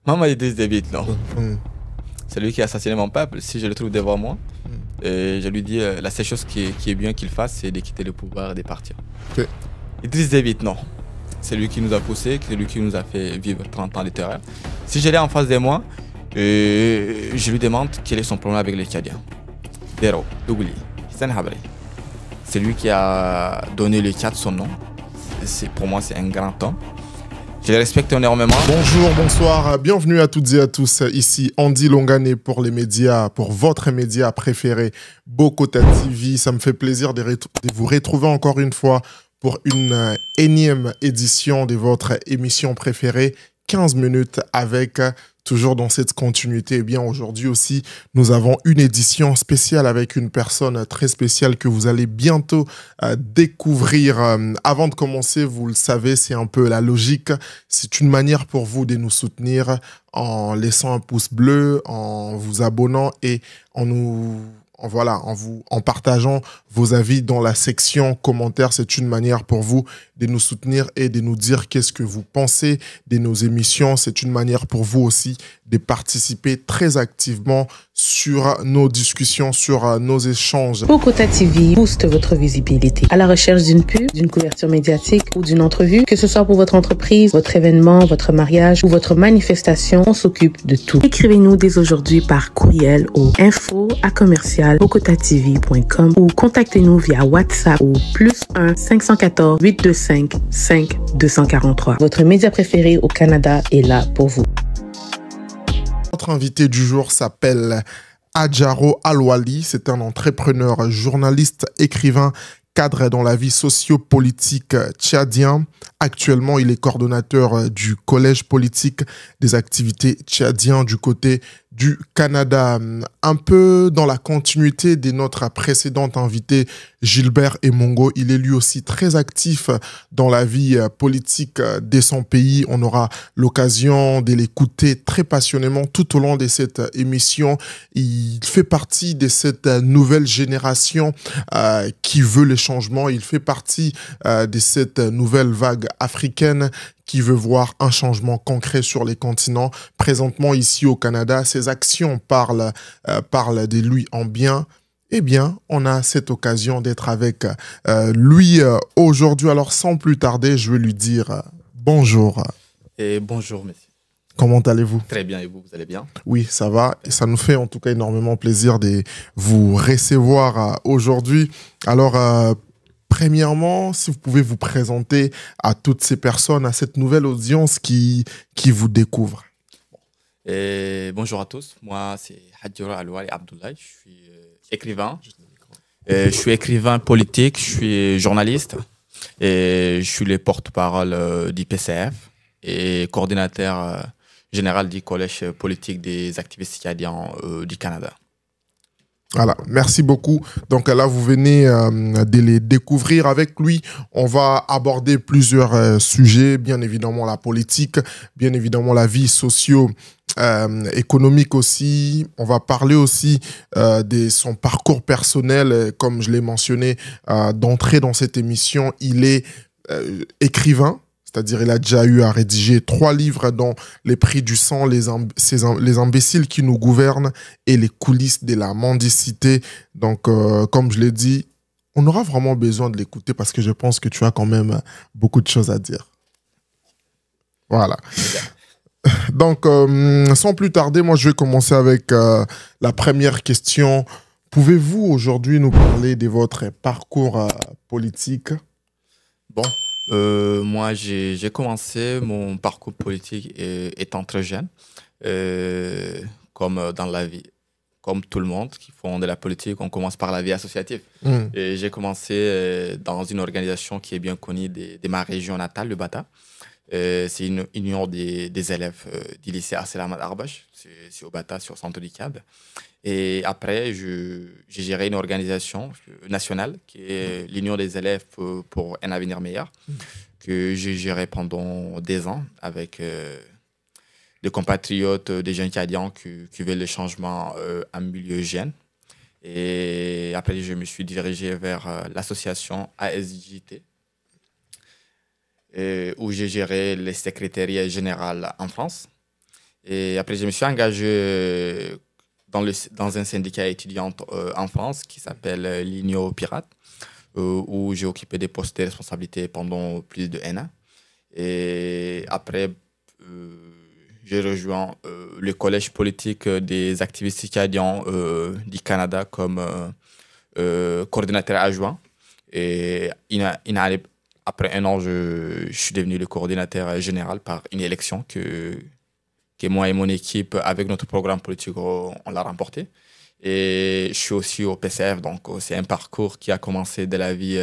Maman Idriss Déby, non. Mm. C'est lui qui a assassiné mon peuple. Si je le trouve devant moi, et je lui dis la seule chose qui est bien qu'il fasse, c'est de quitter le pouvoir et de partir. Ok. Idriss Déby, non. C'est lui qui nous a poussés, c'est lui qui nous a fait vivre 30 ans de terreur. Si je l'ai en face de moi, je lui demande quel est son problème avec les Tchadiens. Dero, Dougouli, Hissan Habri. C'est lui qui a donné le Tchad son nom. Pour moi, c'est un grand homme. Je le respecte énormément. Bonjour, bonsoir, bienvenue à toutes et à tous. Ici Andy Longané pour les médias, pour votre média préféré, Bokota TV. Ça me fait plaisir de vous retrouver encore une fois pour une énième édition de votre émission préférée, 15 minutes avec, toujours dans cette continuité. Eh bien, aujourd'hui aussi, nous avons une édition spéciale avec une personne très spéciale que vous allez bientôt découvrir. Avant de commencer, vous le savez, c'est un peu la logique. C'est une manière pour vous de nous soutenir en laissant un pouce bleu, en vous abonnant et en partageant vos avis dans la section commentaires. C'est une manière pour vous de nous soutenir et de nous dire qu'est-ce que vous pensez de nos émissions. C'est une manière pour vous aussi de participer très activement sur nos discussions, sur nos échanges. Bokota TV booste votre visibilité. À la recherche d'une pub, d'une couverture médiatique ou d'une entrevue, que ce soit pour votre entreprise, votre événement, votre mariage ou votre manifestation, on s'occupe de tout. Écrivez-nous dès aujourd'hui par courriel au info@bokotatv.com ou contactez-nous via WhatsApp au +1 514 825 5243. Votre média préféré au Canada est là pour vous. Notre invité du jour s'appelle Adjaro Alwali. C'est un entrepreneur, journaliste, écrivain, cadre dans la vie socio-politique tchadien. Actuellement, il est coordonnateur du collège politique des activités tchadiens du côté du Canada. Un peu dans la continuité de notre précédent invité, Gilbert Emongo, il est lui aussi très actif dans la vie politique de son pays. On aura l'occasion de l'écouter très passionnément tout au long de cette émission. Il fait partie de cette nouvelle génération qui veut le changement. Il fait partie de cette nouvelle vague africaine qui veut voir un changement concret sur les continents. Présentement, ici au Canada, ses actions parlent de lui en bien. Eh bien, on a cette occasion d'être avec lui aujourd'hui. Alors, sans plus tarder, je vais lui dire bonjour. Et bonjour, monsieur. Comment allez-vous? Très bien, et vous allez bien? Oui, ça va. Et ça nous fait en tout cas énormément plaisir de vous recevoir aujourd'hui. Alors, premièrement, si vous pouvez vous présenter à toutes ces personnes, à cette nouvelle audience qui vous découvre. Bonjour à tous, moi c'est Adjaro Alwali Abdoulaye, je suis écrivain. Je suis écrivain politique, je suis journaliste et je suis le porte-parole du PCF et coordinateur général du collège politique des activistes tchadiens du Canada. Voilà, merci beaucoup. Donc là, vous venez de les découvrir avec lui. On va aborder plusieurs sujets, bien évidemment la politique, bien évidemment la vie socio-économique aussi. On va parler aussi de son parcours personnel. Comme je l'ai mentionné d'entrée dans cette émission, il est écrivain. C'est-à-dire il a déjà eu à rédiger 3 livres dont Les prix du sang, les imbéciles qui nous gouvernent et Les coulisses de la mendicité. Donc, comme je l'ai dit, on aura vraiment besoin de l'écouter parce que je pense que tu as quand même beaucoup de choses à dire. Voilà. Donc, sans plus tarder, moi je vais commencer avec la première question. Pouvez-vous aujourd'hui nous parler de votre parcours politique? Bon. Moi, j'ai commencé mon parcours politique étant très jeune, comme dans la vie, comme tout le monde qui font de la politique, on commence par la vie associative. Et j'ai commencé dans une organisation qui est bien connue de ma région natale, le Bata. C'est une union des élèves du lycée Abdelhamad Arbache, c'est au Bata, sur Centre du Cad. Et après, j'ai géré une organisation nationale qui est l'Union des élèves pour un avenir meilleur, que j'ai géré pendant 2 ans avec des compatriotes, des jeunes Tchadiens qui veulent le changement en milieu jeune. Et après, je me suis dirigé vers l'association ASJT, où j'ai géré le secrétariat général en France. Et après, je me suis engagé dans un syndicat étudiant en France qui s'appelle l'Union Pirate, où j'ai occupé des postes de responsabilité pendant plus de 1 an. Et après, j'ai rejoint le collège politique des activistes canadiens du Canada comme coordinateur adjoint. Et après 1 an, je suis devenu le coordinateur général par une élection que moi et mon équipe, avec notre programme politique, on l'a remporté. Et je suis aussi au PCF, donc c'est un parcours qui a commencé de la vie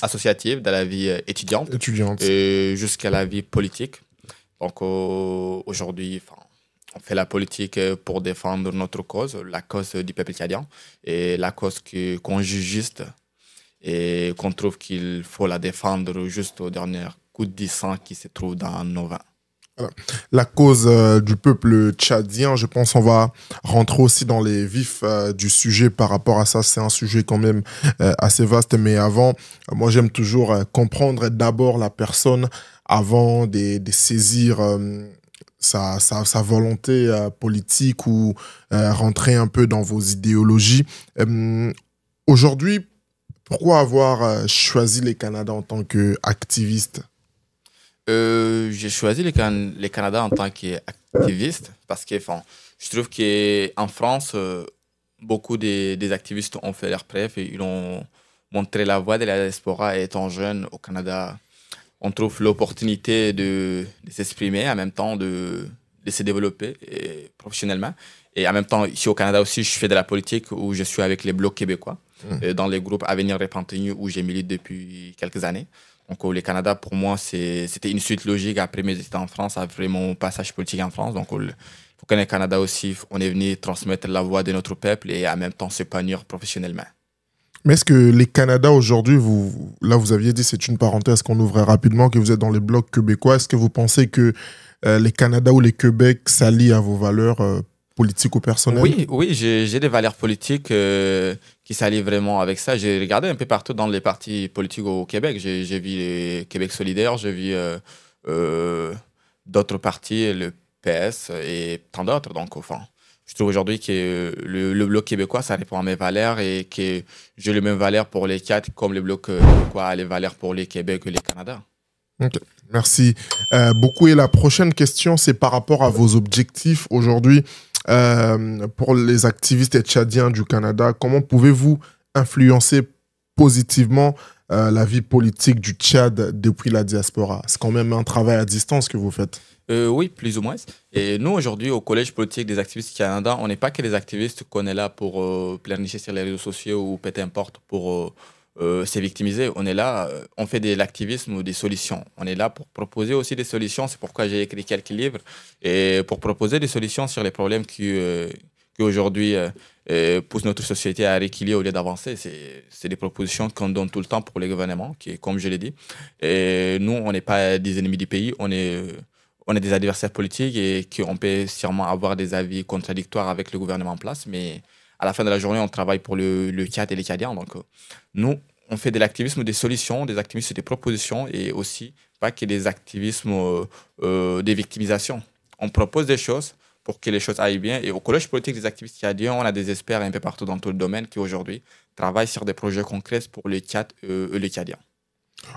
associative, de la vie étudiante. Et jusqu'à la vie politique. Donc aujourd'hui, on fait la politique pour défendre notre cause, la cause du peuple canadien, et la cause qu'on juge juste et qu'on trouve qu'il faut la défendre juste au dernier coup de sang qui se trouve dans nos vins. Voilà. La cause du peuple tchadien, je pense on va rentrer aussi dans les vifs du sujet par rapport à ça. C'est un sujet quand même assez vaste, mais avant, moi j'aime toujours comprendre d'abord la personne avant de saisir sa volonté politique ou rentrer un peu dans vos idéologies. Aujourd'hui, pourquoi avoir choisi les Canada en tant qu'activiste? J'ai choisi le Canada en tant qu'activiste parce que je trouve qu'en France, beaucoup des activistes ont fait leurs preuves et ils ont montré la voie de la diaspora. Et étant jeune au Canada, on trouve l'opportunité de s'exprimer, en même temps de se développer professionnellement. Et en même temps, ici au Canada aussi, je fais de la politique où je suis avec les Blocs québécois, dans les groupes Avenir Repentigny où j'ai milité depuis quelques années. Donc, le Canada, pour moi, c'était une suite logique après mes études en France, après mon passage politique en France. Donc, il faut que le Canada aussi, on est venu transmettre la voix de notre peuple et en même temps s'épanouir professionnellement. Mais est-ce que les Canada aujourd'hui, vous aviez dit, c'est une parenthèse qu'on ouvrait rapidement, que vous êtes dans les blocs québécois. Est-ce que vous pensez que les Canada ou les Québec s'allient à vos valeurs politiques ou personnelles? Oui, j'ai des valeurs politiques qui s'allient vraiment avec ça. J'ai regardé un peu partout dans les partis politiques au Québec. J'ai vu le Québec solidaire, j'ai vu d'autres partis, le PS et tant d'autres. Donc, je trouve aujourd'hui que le Bloc québécois, ça répond à mes valeurs et que j'ai les mêmes valeurs pour les 4 comme le Bloc québécois a les valeurs pour les Québec et les Canada. Ok, merci beaucoup. Et la prochaine question, c'est par rapport à vos objectifs aujourd'hui. Pour les activistes tchadiens du Canada, comment pouvez-vous influencer positivement la vie politique du Tchad depuis la diaspora? C'est quand même un travail à distance que vous faites. Oui, plus ou moins. Et nous, aujourd'hui, au Collège politique des activistes du Canada, on n'est pas que des activistes qu'on est là pour pleurnicher sur les réseaux sociaux ou peu importe pour se victimiser. On est là, on fait de l'activisme ou des solutions. On est là pour proposer aussi des solutions. C'est pourquoi j'ai écrit quelques livres et pour proposer des solutions sur les problèmes qui aujourd'hui poussent notre société à reculer au lieu d'avancer. C'est des propositions qu'on donne tout le temps pour les gouvernements, qui, comme je l'ai dit. Et nous, on n'est pas des ennemis du pays, on est des adversaires politiques et qu'on peut sûrement avoir des avis contradictoires avec le gouvernement en place, mais à la fin de la journée, on travaille pour le Tchad et les Tchadiens. Donc, nous, on fait de l'activisme, des solutions, des activismes, des propositions et aussi pas que des activismes, des victimisations. On propose des choses pour que les choses aillent bien. Et au Collège politique des activistes tchadiens, on a des experts un peu partout dans tout le domaine qui aujourd'hui travaillent sur des projets concrets pour le Tchad et les Tchadiens.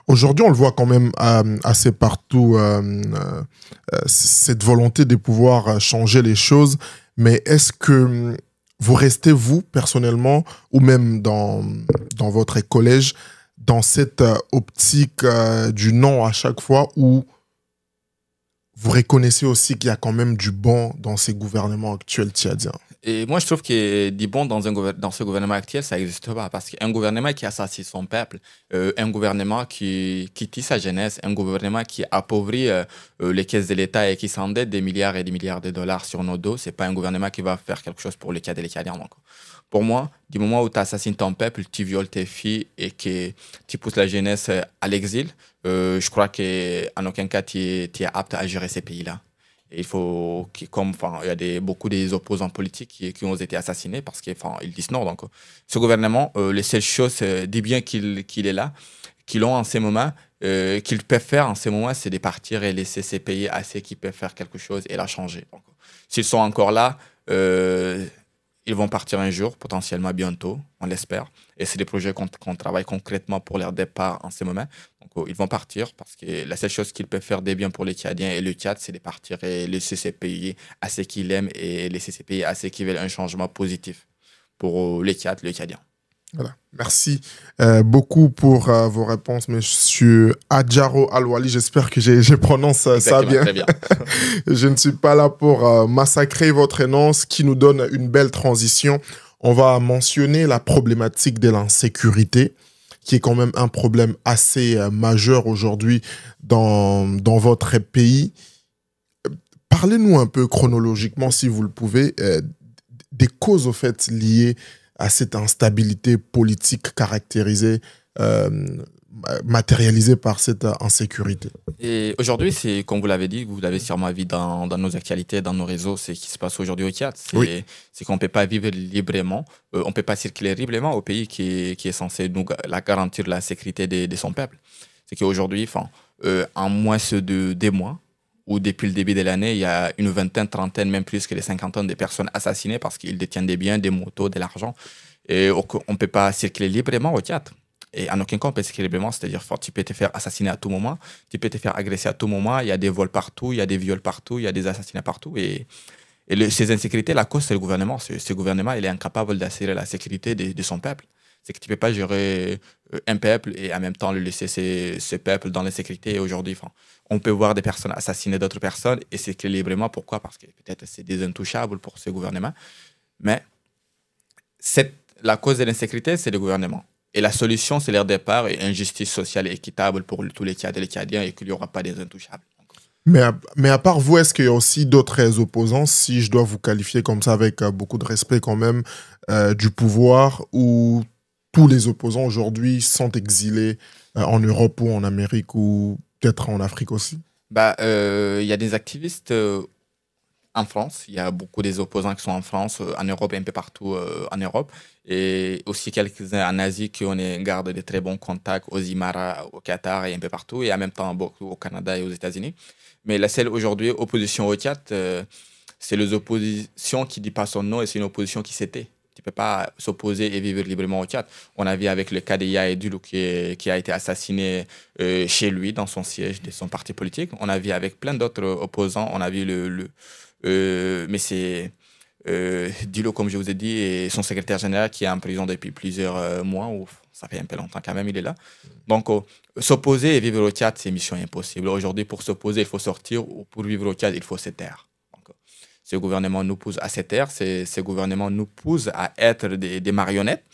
Aujourd'hui, on le voit quand même assez partout, cette volonté de pouvoir changer les choses. Mais est-ce que vous restez, vous, personnellement, ou même dans votre collège, dans cette optique du non à chaque fois, où vous reconnaissez aussi qu'il y a quand même du bon dans ces gouvernements actuels tchadiens? Et moi, je trouve que du bon dans ce gouvernement actuel, ça n'existe pas. Parce qu'un gouvernement qui assassine son peuple, un gouvernement qui tue sa jeunesse, un gouvernement qui appauvrit les caisses de l'État et qui s'endette des milliards et des milliards de dollars sur nos dos, ce n'est pas un gouvernement qui va faire quelque chose pour les Tchad et les Tchadiens. Donc, pour moi, du moment où tu assassines ton peuple, tu violes tes filles et que tu pousses la jeunesse à l'exil, je crois qu'en aucun cas, tu es apte à gérer ces pays-là. Et il faut, il y a beaucoup des opposants politiques qui ont été assassinés parce qu'ils disent non. Donc, ce gouvernement, les seules choses, dit bien qu'il est là, qu'ils ont en ces moments, qu'ils peuvent faire en ces moments, c'est de partir et laisser ces pays assez qui peuvent faire quelque chose et la changer. Donc, s'ils sont encore là, ils vont partir un jour, potentiellement bientôt, on l'espère. Et c'est des projets qu'on travaille concrètement pour leur départ en ces moments. Donc, ils vont partir parce que la seule chose qu'ils peuvent faire des biens pour les Tchadiens et le Tchad, c'est de partir et laisser ces pays à ceux qu'ils aiment et laisser ces pays à ceux qui veulent un changement positif pour les Tchad, les Tchadiens. Voilà. Merci beaucoup pour vos réponses, monsieur Adjaro Alwali. J'espère que je prononce ça bien. Très bien. Je ne suis pas là pour massacrer votre nom, ce qui nous donne une belle transition. On va mentionner la problématique de l'insécurité, qui est quand même un problème assez majeur aujourd'hui dans votre pays. Parlez-nous un peu chronologiquement, si vous le pouvez, des causes au fait liées à cette instabilité politique caractérisée, matérialisée par cette insécurité. Et aujourd'hui, c'est comme vous l'avez dit, vous l'avez sûrement vu dans nos actualités, dans nos réseaux, c'est ce qui se passe aujourd'hui au Tchad. C'est qu'on ne peut pas vivre librement, on ne peut pas circuler librement au pays qui est censé nous garantir la sécurité de son peuple. C'est qu'aujourd'hui, en moins de 2 mois, ou depuis le début de l'année, il y a une vingtaine, trentaine, même plus que les 50 de personnes assassinées parce qu'ils détiennent des biens, des motos, de l'argent. Et on ne peut pas circuler librement au Tchad. Et en aucun cas, on peut circuler librement. C'est-à-dire tu peux te faire assassiner à tout moment, tu peux te faire agresser à tout moment. Il y a des vols partout, il y a des viols partout, il y a des assassinats partout. Et ces insécurités, la cause, c'est le gouvernement. Ce gouvernement, il est incapable d'assurer la sécurité de son peuple. C'est que tu ne peux pas gérer un peuple et en même temps le laisser ce peuple dans l'insécurité. Et aujourd'hui, on peut voir des personnes assassiner d'autres personnes et c'est librement. Pourquoi? Parce que peut-être c'est des intouchables pour ce gouvernement. Mais la cause de l'insécurité, c'est le gouvernement. Et la solution, c'est leur départ et une justice sociale et équitable pour tous les Tchadiens et les Tchadiens et qu'il n'y aura pas des intouchables. Mais à part vous, est-ce qu'il y a aussi d'autres opposants, si je dois vous qualifier comme ça avec beaucoup de respect quand même, du pouvoir, ou tous les opposants aujourd'hui sont exilés en Europe ou en Amérique ou peut-être en Afrique aussi? Y a des activistes en France. Il y a beaucoup des opposants qui sont en France, en Europe et un peu partout en Europe. Et aussi quelques-uns en Asie qui ont garde de très bons contacts aux Émirats, au Qatar et un peu partout. Et en même temps beaucoup au Canada et aux États-Unis. Mais la seule aujourd'hui opposition au Tchad, c'est les oppositions qui ne disent pas son nom et c'est une opposition qui s'était. Tu ne peux pas s'opposer et vivre librement au Tchad. On a vu avec le cas de Yaya Diallo qui a été assassiné chez lui, dans son siège de son parti politique. On a vu avec plein d'autres opposants. On a vu mais c'est Diallo, comme je vous ai dit, et son secrétaire général qui est en prison depuis plusieurs mois. Ça fait un peu longtemps quand même, il est là. Donc, s'opposer et vivre au Tchad, c'est mission impossible. Aujourd'hui, pour s'opposer, il faut sortir. Ou pour vivre au Tchad, il faut se taire. Ce gouvernement nous pousse à se taire, ce gouvernement nous pousse à être des marionnettes.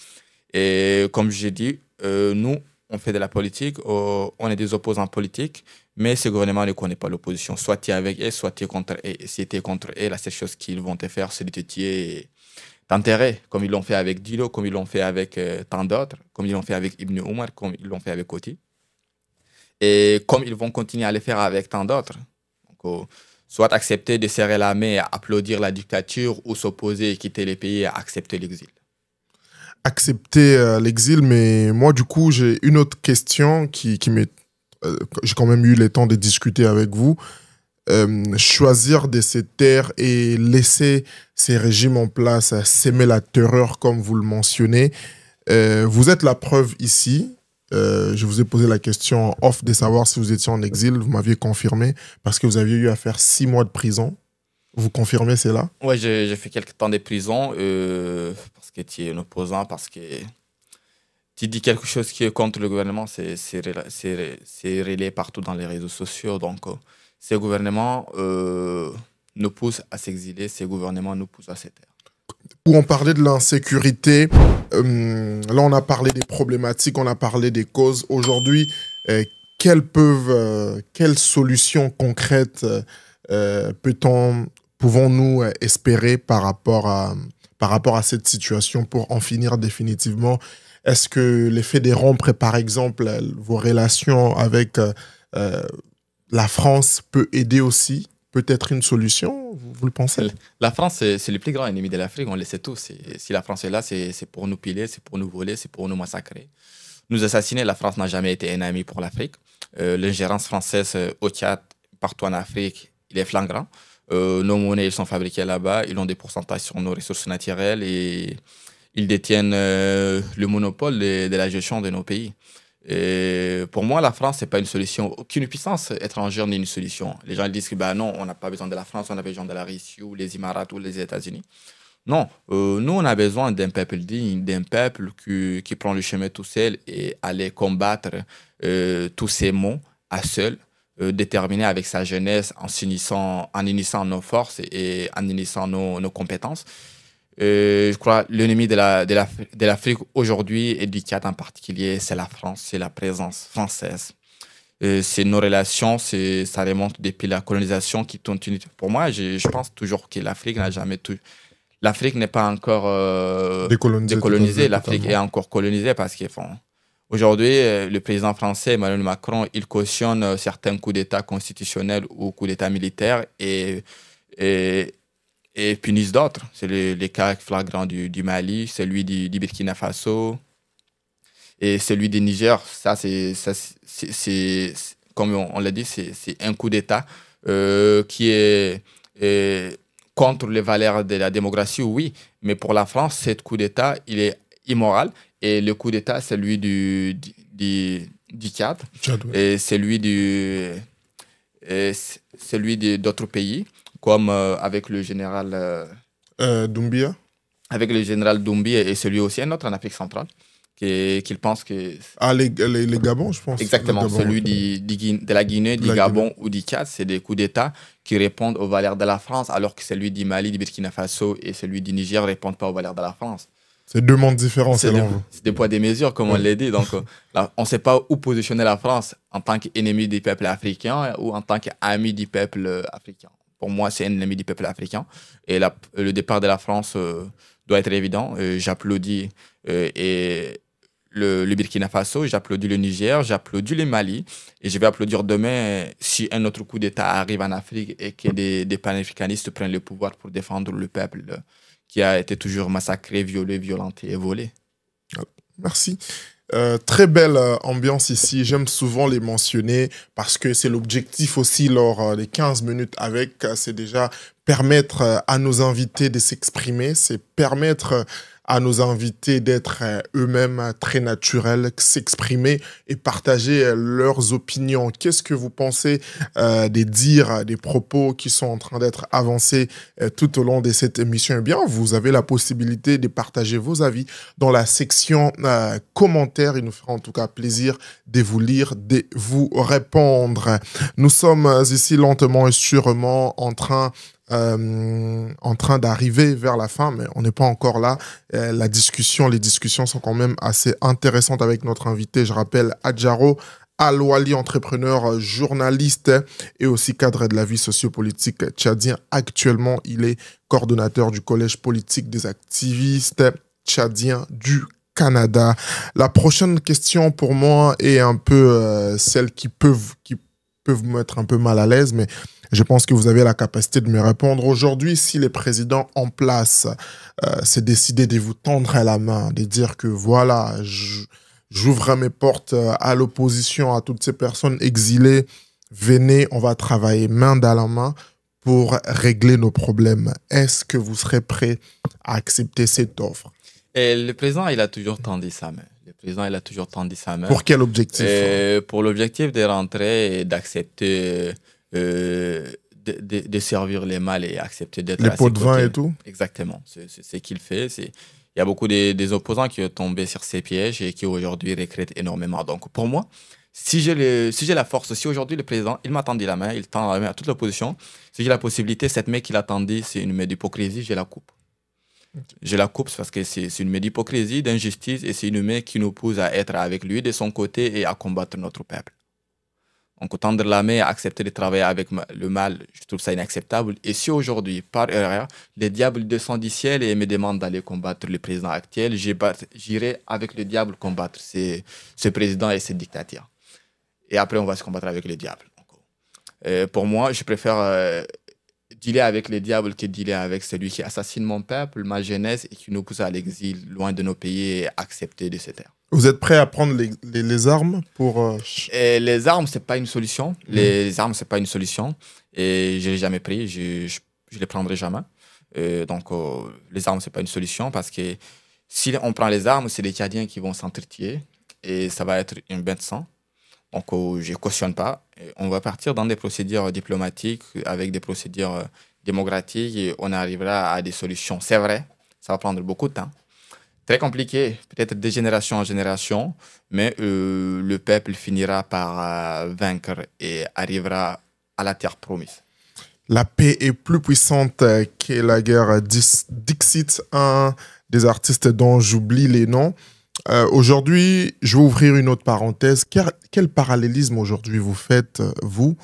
Et comme j'ai dit, nous, on fait de la politique, on est des opposants politiques, mais ce gouvernement ne connaît pas l'opposition. Soit tu es avec eux, soit tu es contre eux. Et si tu es contre eux, la seule chose qu'ils vont te faire, c'est de te tuer et t'enterrer, comme ils l'ont fait avec Diallo, comme ils l'ont fait avec tant d'autres, comme ils l'ont fait avec Ibn Omar, comme ils l'ont fait avec Koti. Et comme ils vont continuer à le faire avec tant d'autres. Donc, soit accepter de serrer la main et applaudir la dictature ou s'opposer et quitter les pays et accepter l'exil. Accepter l'exil, mais moi, du coup, j'ai une autre question qui m'est... j'ai quand même eu le temps de discuter avec vous. Choisir de se taire et laisser ces régimes en place, s'aimer la terreur, comme vous le mentionnez. Vous êtes la preuve ici. Je vous ai posé la question en off de savoir si vous étiez en exil. Vous m'aviez confirmé parce que vous aviez eu à faire 6 mois de prison. Vous confirmez cela? Oui, j'ai fait quelques temps de prison parce que tu es un opposant, parce que tu dis quelque chose qui est contre le gouvernement, c'est relayé partout dans les réseaux sociaux. Donc, ce gouvernement nous pousse à s'exiler, ce gouvernement nous pousse à se taire. Où on parlait de l'insécurité, là on a parlé des problématiques, on a parlé des causes. Aujourd'hui, quelles solutions concrètes pouvons-nous espérer par rapport à cette situation pour en finir définitivement? Est-ce que l'effet de rompre, par exemple, vos relations avec la France peut aider aussi? Peut-être une solution, vous le pensez? La France, c'est le plus grand ennemi de l'Afrique, on le sait tous. Si la France est là, c'est pour nous piler, c'est pour nous voler, c'est pour nous massacrer. nous assassiner. La France n'a jamais été un ami pour l'Afrique. L'ingérence française au Tchad, partout en Afrique, il est flagrant. Nos monnaies, ils sont fabriquées là-bas. Ils ont des pourcentages sur nos ressources naturelles et ils détiennent le monopole de la gestion de nos pays. Et pour moi, la France, ce n'est pas une solution. Aucune puissance étrangère n'est une solution. Les gens disent que bah non, on n'a pas besoin de la France, on a besoin de la Russie ou les Émirats ou les États-Unis. Non, nous, on a besoin d'un peuple digne, d'un peuple qui prend le chemin tout seul et aller combattre tous ces maux à seul, déterminé avec sa jeunesse, en unissant nos forces et en unissant nos compétences. Je crois que l'ennemi de l'Afrique aujourd'hui et du Tchad en particulier, c'est la France, c'est la présence française. C'est nos relations, ça remonte depuis la colonisation qui continue. Pour moi, je pense toujours que l'Afrique n'a jamais tout. L'Afrique n'est pas encore décolonisée. L'Afrique est encore colonisée parce que aujourd'hui, le président français Emmanuel Macron, il cautionne certains coups d'État constitutionnels ou coups d'État militaires et punissent d'autres. C'est les cas flagrants du Mali, celui du Burkina Faso et celui du Niger. Ça, c'est comme on l'a dit, c'est un coup d'État qui est contre les valeurs de la démocratie, oui. Mais pour la France, ce coup d'État, il est immoral. Et le coup d'État, c'est celui du Tchad et celui d'autres pays, comme avec le général Doumbia. Avec le général Doumbia et celui aussi, un autre en Afrique centrale, qu'il pense que... Ah, les Gabon, je pense. Exactement, Gabon, celui de la Guinée, du Gabon ou du Tchad, c'est des coups d'État qui répondent aux valeurs de la France, alors que celui du Mali, du Burkina Faso et celui du Niger ne répondent pas aux valeurs de la France. C'est deux mondes différents, c'est des poids, des mesures, comme on l'a dit. Donc, là, on ne sait pas où positionner la France en tant qu'ennemi du peuple africain ou en tant qu'ami du peuple africain. Pour moi, c'est un ennemi du peuple africain. Et le départ de la France doit être évident. J'applaudis le Burkina Faso, j'applaudis le Niger, j'applaudis le Mali. Et je vais applaudir demain si un autre coup d'État arrive en Afrique et que des panafricanistes prennent le pouvoir pour défendre le peuple qui a été toujours massacré, violé, violenté et volé. Merci. Très belle ambiance ici. J'aime souvent les mentionner parce que c'est l'objectif aussi lors des 15 minutes avec. C'est déjà permettre à nos invités de s'exprimer. C'est permettre à nos invités d'être eux-mêmes très naturels, s'exprimer et partager leurs opinions. Qu'est-ce que vous pensez des dires, des propos qui sont en train d'être avancés tout au long de cette émission? Eh bien, vous avez la possibilité de partager vos avis dans la section commentaires. Il nous fera en tout cas plaisir de vous lire, de vous répondre. Nous sommes ici lentement et sûrement en train d'arriver vers la fin, mais on n'est pas encore là. Les discussions sont quand même assez intéressantes avec notre invité. Je rappelle Adjaro Alwali, entrepreneur, journaliste et aussi cadre de la vie sociopolitique tchadien. Actuellement, il est coordonnateur du Collège politique des activistes tchadiens du Canada. La prochaine question pour moi est un peu celle qui peuvent me mettre un peu mal à l'aise, mais je pense que vous avez la capacité de me répondre. Aujourd'hui, si les présidents en place s'est décidé de vous tendre la main, de dire que voilà, j'ouvre mes portes à l'opposition, à toutes ces personnes exilées, venez, on va travailler main dans la main pour régler nos problèmes. Est-ce que vous serez prêt à accepter cette offre? Et le président, il a toujours tendu sa main. Pour quel objectif? Pour l'objectif de rentrer et d'accepter... de servir les mâles et accepter d'être les pots de vin et tout. Exactement, c'est ce qu'il fait. Il y a beaucoup des opposants qui sont tombés sur ces pièges et qui aujourd'hui regrettent énormément. Donc pour moi, si j'ai la force, si aujourd'hui le président, il m'a tendu la main, il tend la main à toute l'opposition, si j'ai la possibilité, cette main qu'il a tendue, c'est une main d'hypocrisie, je la coupe. Je la coupe parce que c'est une main d'hypocrisie, d'injustice et c'est une main qui nous pousse à être avec lui de son côté et à combattre notre peuple. Donc, tendre la main, accepter de travailler avec le mal, je trouve ça inacceptable. Et si aujourd'hui, par erreur, les diables descendent du ciel et me demandent d'aller combattre le président actuel, j'irai avec le diable combattre ce président et ce dictateur. Et après, on va se combattre avec le diable. Donc, pour moi, je préfère dealer avec le diable que dealer avec celui qui assassine mon peuple, ma jeunesse et qui nous pousse à l'exil, loin de nos pays et accepter de cette terre. Vous êtes prêt à prendre les armes pour... Et les armes, c'est pas une solution. Les armes, c'est pas une solution. Et je l'ai jamais pris. Je les prendrai jamais. Donc, les armes, c'est pas une solution parce que si on prend les armes, c'est les Tchadiens qui vont s'entretuer et ça va être une bain de sang. Donc, je cautionne pas. Et on va partir dans des procédures diplomatiques avec des procédures démocratiques et on arrivera à des solutions. C'est vrai, ça va prendre beaucoup de temps. Très compliqué, peut-être de génération en génération, mais le peuple finira par vaincre et arrivera à la terre promise. La paix est plus puissante que la guerre. Dixit, un des artistes dont j'oublie les noms. Aujourd'hui, je vais ouvrir une autre parenthèse. Quel parallélisme aujourd'hui vous faites, vous,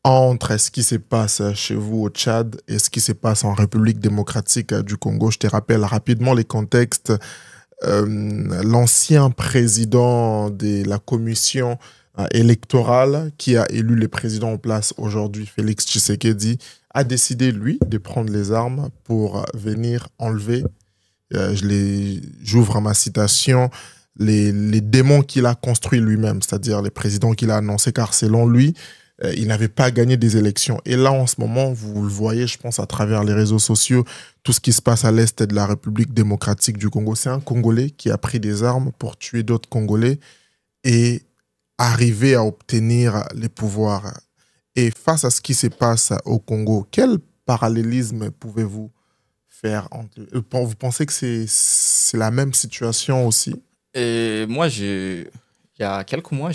entre ce qui se passe chez vous au Tchad et ce qui se passe en République démocratique du Congo? Je te rappelle rapidement les contextes. L'ancien président de la commission électorale qui a élu les présidents en place aujourd'hui, Félix Tshisekedi, a décidé, lui, de prendre les armes pour venir enlever, j'ouvre ma citation, les démons qu'il a construits lui-même, c'est-à-dire les présidents qu'il a annoncés, car selon lui, il n'avait pas gagné des élections. Et là, en ce moment, vous le voyez, je pense, à travers les réseaux sociaux, tout ce qui se passe à l'est de la République démocratique du Congo. C'est un Congolais qui a pris des armes pour tuer d'autres Congolais et arriver à obtenir les pouvoirs. Et face à ce qui se passe au Congo, quel parallélisme pouvez-vous faire entre... Vous pensez que c'est la même situation aussi? Et moi, il y a quelques mois,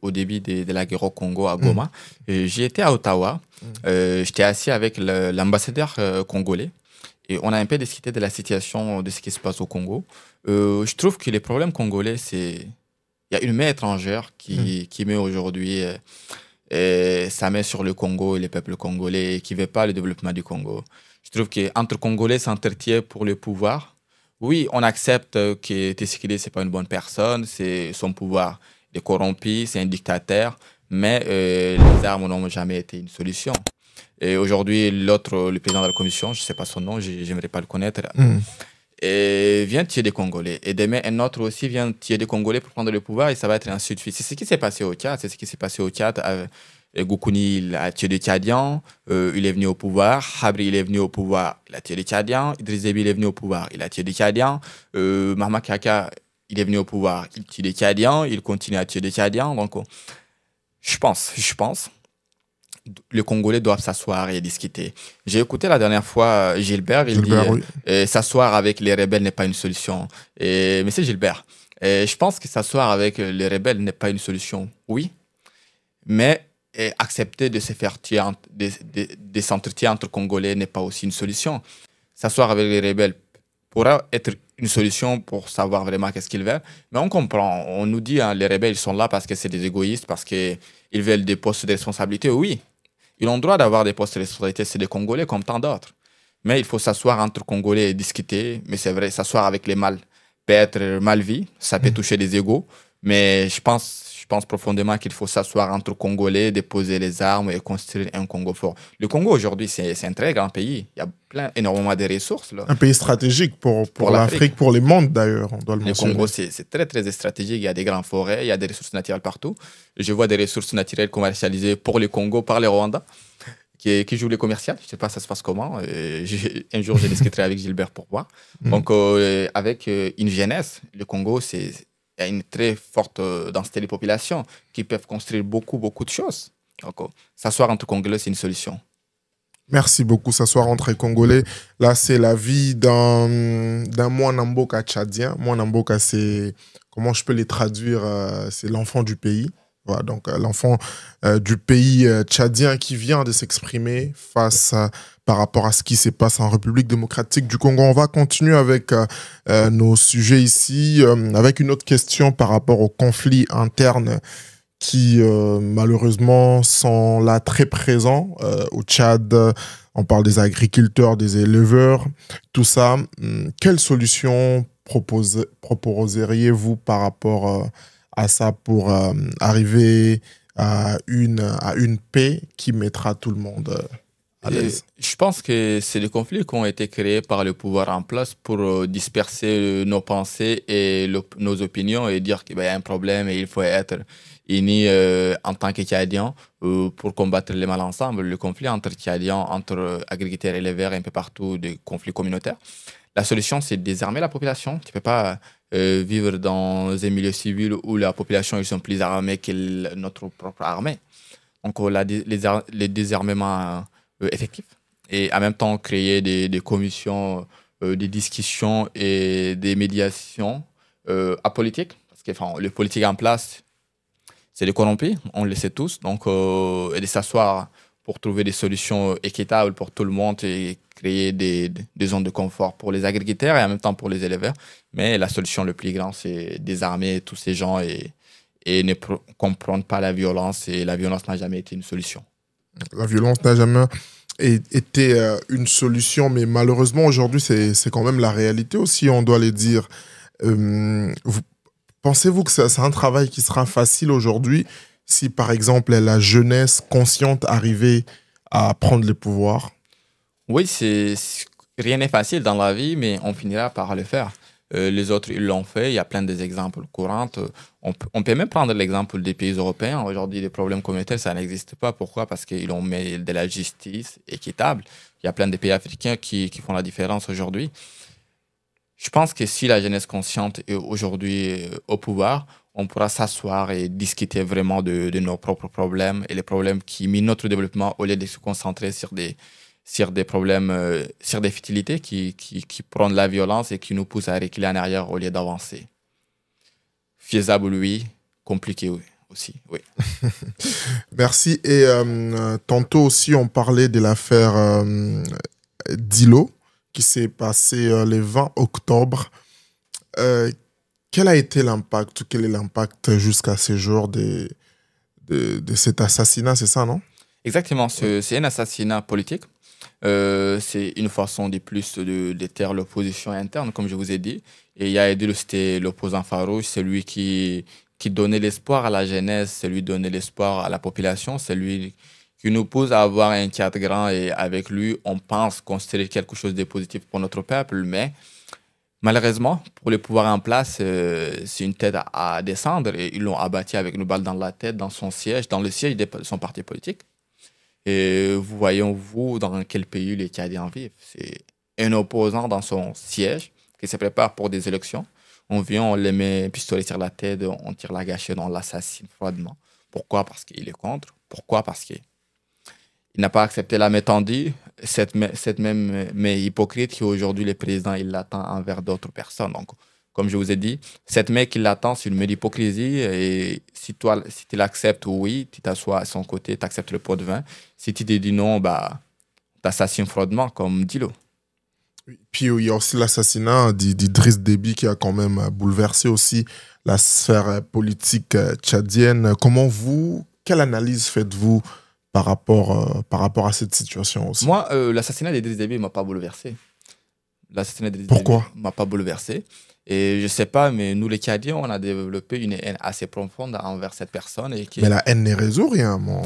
au début de la guerre au Congo, à Goma, j'y étais à Ottawa. J'étais assis avec l'ambassadeur congolais et on a un peu discuté de la situation, de ce qui se passe au Congo. Je trouve que les problèmes congolais, c'est... Il y a une main étrangère qui met aujourd'hui sa main sur le Congo et le peuple congolais et qui ne veut pas le développement du Congo. Je trouve qu'entre Congolais s'entretient pour le pouvoir. Oui, on accepte que Tshisekedi, ce n'est pas une bonne personne, c'est son pouvoir est corrompu, c'est un dictateur, mais les armes n'ont jamais été une solution. Et aujourd'hui, le président de la commission, je ne sais pas son nom, je n'aimerais pas le connaître, et vient tuer des Congolais. Et demain, un autre aussi vient tuer des Congolais pour prendre le pouvoir et ça va être ainsi de suite. C'est ce qui s'est passé au Tchad. C'est ce qui s'est passé au Tchad. Goukouni, il a tué des Tchadiens. Il est venu au pouvoir. Habri, il est venu au pouvoir. Il a tué des Tchadiens. Idriss Déby, il est venu au pouvoir. Il a tué des Tchadiens. Mahama Kaka, il est venu au pouvoir. Il tue des Tchadiens. Il continue à tuer des Tchadiens. Donc, je pense. Les Congolais doivent s'asseoir et discuter. J'ai écouté la dernière fois Gilbert, il dit oui. S'asseoir avec les rebelles n'est pas une solution. Mais c'est Gilbert. Je pense que s'asseoir avec les rebelles n'est pas une solution, oui, mais accepter de se faire tuer, de s'entretenir entre Congolais n'est pas aussi une solution. S'asseoir avec les rebelles pourra être une solution pour savoir vraiment qu'est-ce qu'ils veulent. Mais on comprend, on nous dit les rebelles ils sont là parce que c'est des égoïstes, parce qu'ils veulent des postes de responsabilité, oui. Ils ont le droit d'avoir des postes de responsabilité, c'est des Congolais comme tant d'autres. Mais il faut s'asseoir entre Congolais et discuter. Mais c'est vrai, s'asseoir avec les mâles peut être mal vu, ça peut toucher des égos. Mais je pense profondément qu'il faut s'asseoir entre Congolais, déposer les armes et construire un Congo fort. Le Congo aujourd'hui, c'est un très grand pays. Il y a énormément de ressources. Là. Un pays stratégique pour l'Afrique, pour le monde d'ailleurs, on doit le mentionner. Le Congo, c'est très, très stratégique. Il y a des grandes forêts, il y a des ressources naturelles partout. Je vois des ressources naturelles commercialisées pour le Congo par les Rwandais qui jouent les commerciales. Je ne sais pas ça se passe comment. Un jour, je discuterai avec Gilbert pour voir. Donc, avec une jeunesse, le Congo, il y a une très forte densité de population qui peuvent construire beaucoup de choses. Donc, s'asseoir entre Congolais, c'est une solution. Merci beaucoup. S'asseoir entre Congolais. Là, c'est la vie d'un Mwanamboka tchadien. Mwanamboka, c'est, comment je peux les traduire, c'est l'enfant du pays. Voilà, donc l'enfant du pays tchadien qui vient de s'exprimer par rapport à ce qui se passe en République démocratique du Congo. On va continuer avec nos sujets ici, avec une autre question par rapport au conflit interne qui malheureusement sont là très présents au Tchad. On parle des agriculteurs, des éleveurs, tout ça. Quelle solution proposeriez-vous par rapport à ça pour arriver à une paix qui mettra tout le monde à l'aise? Je pense que c'est des conflits qui ont été créés par le pouvoir en place pour disperser nos pensées et nos opinions et dire qu'il y a un problème et il faut être unis en tant que Tchadiens pour combattre les mal ensemble. Le conflit entre Tchadiens, entre agriculteurs et éleveurs, un peu partout, des conflits communautaires. La solution, c'est de désarmer la population. Tu ne peux pas vivre dans un milieu civil où la population ils sont plus armés que notre propre armée. Donc, les désarmements effectifs et en même temps créer des commissions, des discussions et des médiations apolitiques. Parce que les politiques en place, c'est des corrompus, on le sait tous. Donc, et de s'asseoir pour trouver des solutions équitables pour tout le monde et créer des zones de confort pour les agriculteurs et en même temps pour les éleveurs. Mais la solution le plus grande, c'est désarmer tous ces gens et ne comprendre pas la violence. Et la violence n'a jamais été une solution. La violence n'a jamais été une solution, mais malheureusement, aujourd'hui, c'est quand même la réalité aussi, on doit le dire. Pensez-vous que c'est un travail qui sera facile aujourd'hui si, par exemple, la jeunesse consciente arrivait à prendre le pouvoir? Oui, rien n'est facile dans la vie, mais on finira par le faire. Les autres, ils l'ont fait. Il y a plein d'exemples courants. On peut même prendre l'exemple des pays européens. Aujourd'hui, les problèmes communautaires, ça n'existe pas. Pourquoi? Parce qu'ils ont mis de la justice équitable. Il y a plein de pays africains qui font la différence aujourd'hui. Je pense que si la jeunesse consciente est aujourd'hui au pouvoir, on pourra s'asseoir et discuter vraiment de nos propres problèmes et les problèmes qui minent notre développement au lieu de se concentrer sur des problèmes, sur des futilités qui prennent la violence et qui nous poussent à reculer en arrière au lieu d'avancer. Faisable, oui. Compliqué, oui, aussi, oui. Merci. Et tantôt aussi, on parlait de l'affaire Dilo qui s'est passée le 20 octobre. Quel a été l'impact, quel est l'impact jusqu'à ce jour de cet assassinat, c'est ça, non? Exactement, c'est un assassinat politique. C'est une façon de plus de taire l'opposition interne, comme je vous ai dit. Et Yaya Dilo, c'était l'opposant farouche, celui qui donnait l'espoir à la jeunesse, celui qui donnait l'espoir à la population, celui qui nous pousse à avoir un cadre grand et avec lui, on pense construire quelque chose de positif pour notre peuple. Mais malheureusement, pour le pouvoir en place, c'est une tête à descendre et ils l'ont abattu avec une balle dans la tête, dans son siège, dans le siège de son parti politique. Et voyons-vous dans quel pays les Tchadiens vivent. C'est un opposant dans son siège qui se prépare pour des élections. On vient, on le met un pistolet sur la tête, on tire la gâchette, on l'assassine froidement. Pourquoi? Parce qu'il est contre. Pourquoi? Parce qu'il n'a pas accepté la métendue, cette même mais hypocrite qui aujourd'hui le président il l'attend envers d'autres personnes. Donc, comme je vous ai dit, cette main qui l'attend, c'est une main d'hypocrisie. Et si tu l'acceptes, oui, tu t'assois à son côté, tu acceptes le pot de vin. Si tu te dis non, bah, tu assassines froidement, comme Dilo. Puis il y a aussi l'assassinat d'Idriss Déby qui a quand même bouleversé aussi la sphère politique tchadienne. Quelle analyse faites-vous par rapport à cette situation aussi? Moi, l'assassinat d'Idriss Déby ne m'a pas bouleversé. Pourquoi? Ne m'a pas bouleversé. Et je ne sais pas, mais nous les Tchadiens, on a développé une haine assez profonde envers cette personne. Mais la haine ne résout rien, mon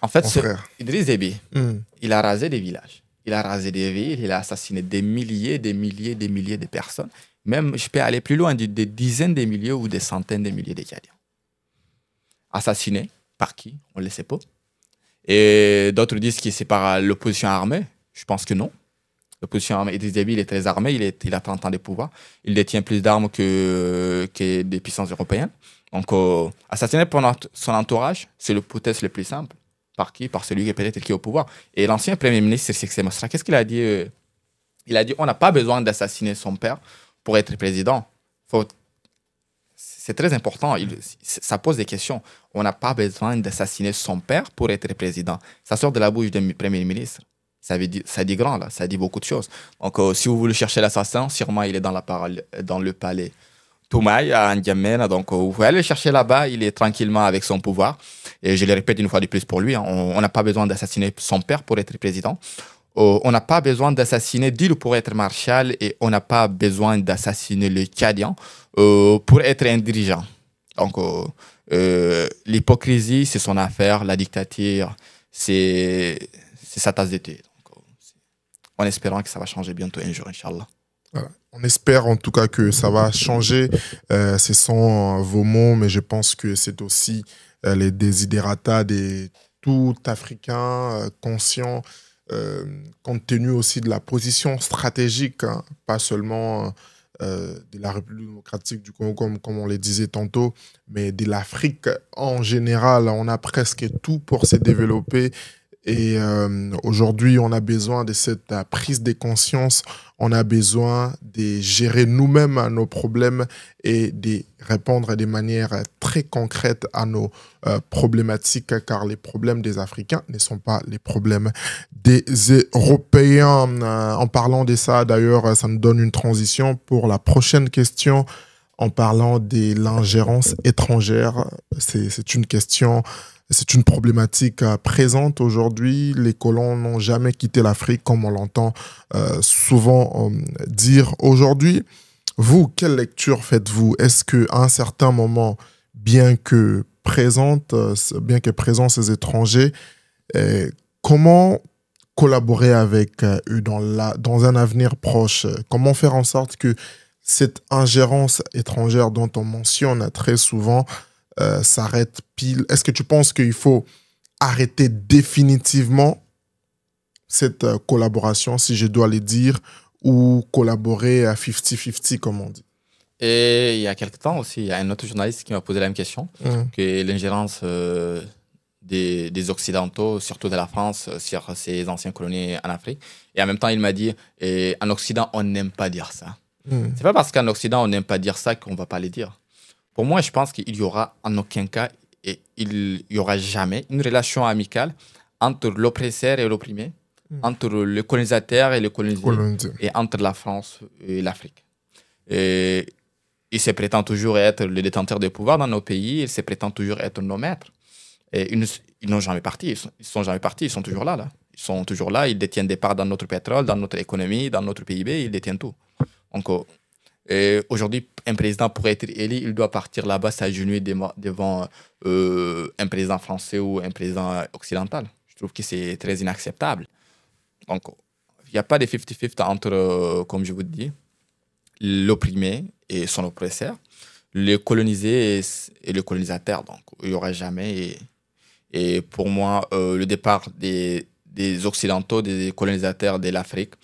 frère. Idriss Déby, il a rasé des villages. Il a rasé des villes, il a assassiné des milliers de personnes. Même, je peux aller plus loin, des dizaines de milliers ou des centaines de milliers de Tchadiens. Assassiné par qui? On ne le sait pas. Et d'autres disent que c'est par l'opposition armée. Je pense que non. L'opposition armée, Idriss Déby, il est très armé, il a 30 ans de pouvoir. Il détient plus d'armes que des puissances européennes. Donc, assassiner pendant son entourage, c'est le peut-être le plus simple. Par qui? Par celui qui est peut-être qui est au pouvoir. Et l'ancien Premier ministre, Sexé Masra, qu'est-ce qu'il a dit? Il a dit on n'a pas besoin d'assassiner son père pour être président. C'est très important. Ça pose des questions. On n'a pas besoin d'assassiner son père pour être président. Ça sort de la bouche du Premier ministre. Ça dit grand, là. Ça dit beaucoup de choses. Donc, si vous voulez chercher l'assassin, sûrement il est dans le palais Toumaï à N'Djamena. Donc, vous pouvez aller le chercher là-bas. Il est tranquillement avec son pouvoir. Et je le répète une fois de plus pour lui, hein, on n'a pas besoin d'assassiner son père pour être président. On n'a pas besoin d'assassiner Dilo pour être marshal. Et on n'a pas besoin d'assassiner le Tchadien pour être un dirigeant. Donc, l'hypocrisie, c'est son affaire. La dictature, c'est c'est sa tasse d'été. En espérant que ça va changer bientôt un jour, Inch'Allah. Voilà. On espère en tout cas que ça va changer. Ce sont vos mots, mais je pense que c'est aussi les desiderata de tout Africain conscient, compte tenu aussi de la position stratégique, hein, pas seulement de la République démocratique du Congo, comme on le disait tantôt, mais de l'Afrique en général. On a presque tout pour se développer. Et aujourd'hui, on a besoin de cette prise de conscience. On a besoin de gérer nous-mêmes nos problèmes et de répondre de manière très concrète à nos problématiques, car les problèmes des Africains ne sont pas les problèmes des Européens. En parlant de ça, d'ailleurs, ça nous donne une transition pour la prochaine question. En parlant de l'ingérence étrangère, c'est une question... C'est une problématique présente aujourd'hui. Les colons n'ont jamais quitté l'Afrique, comme on l'entend souvent dire aujourd'hui. Vous, quelle lecture faites-vous? Est-ce qu'à un certain moment, bien que présents ces étrangers, comment collaborer avec eux dans un avenir proche? Comment faire en sorte que cette ingérence étrangère dont on mentionne très souvent s'arrête pile? Est-ce que tu penses qu'il faut arrêter définitivement cette collaboration, si je dois le dire, ou collaborer à 50-50, comme on dit? Et il y a quelque temps aussi, il y a un autre journaliste qui m'a posé la même question, que l'ingérence des Occidentaux, surtout de la France, sur ses anciennes colonies en Afrique. Et en même temps, il m'a dit, en Occident, on n'aime pas dire ça. C'est pas parce qu'en Occident, on n'aime pas dire ça qu'on va pas le dire. Pour moi, je pense qu'il y aura en aucun cas et il n'y aura jamais une relation amicale entre l'oppresseur et l'opprimé, entre le colonisateur et le colonisé, et entre la France et l'Afrique. Et ils se prétendent toujours être les détenteurs de pouvoir dans nos pays, ils se prétendent toujours être nos maîtres. Et ils n'ont jamais parti, ils sont jamais partis, ils sont toujours là. Ils sont toujours là, ils détiennent des parts dans notre pétrole, dans notre économie, dans notre PIB, ils détiennent tout. Donc, aujourd'hui, un président, pour être élu, il doit partir là-bas, s'agenouiller devant un président français ou un président occidental. Je trouve que c'est très inacceptable. Donc, il n'y a pas de 50-50 entre, comme je vous dis, l'opprimé et son oppresseur, le colonisé et le colonisateur. Donc, il n'y aura jamais. Et pour moi, le départ des Occidentaux, des colonisateurs de l'Afrique,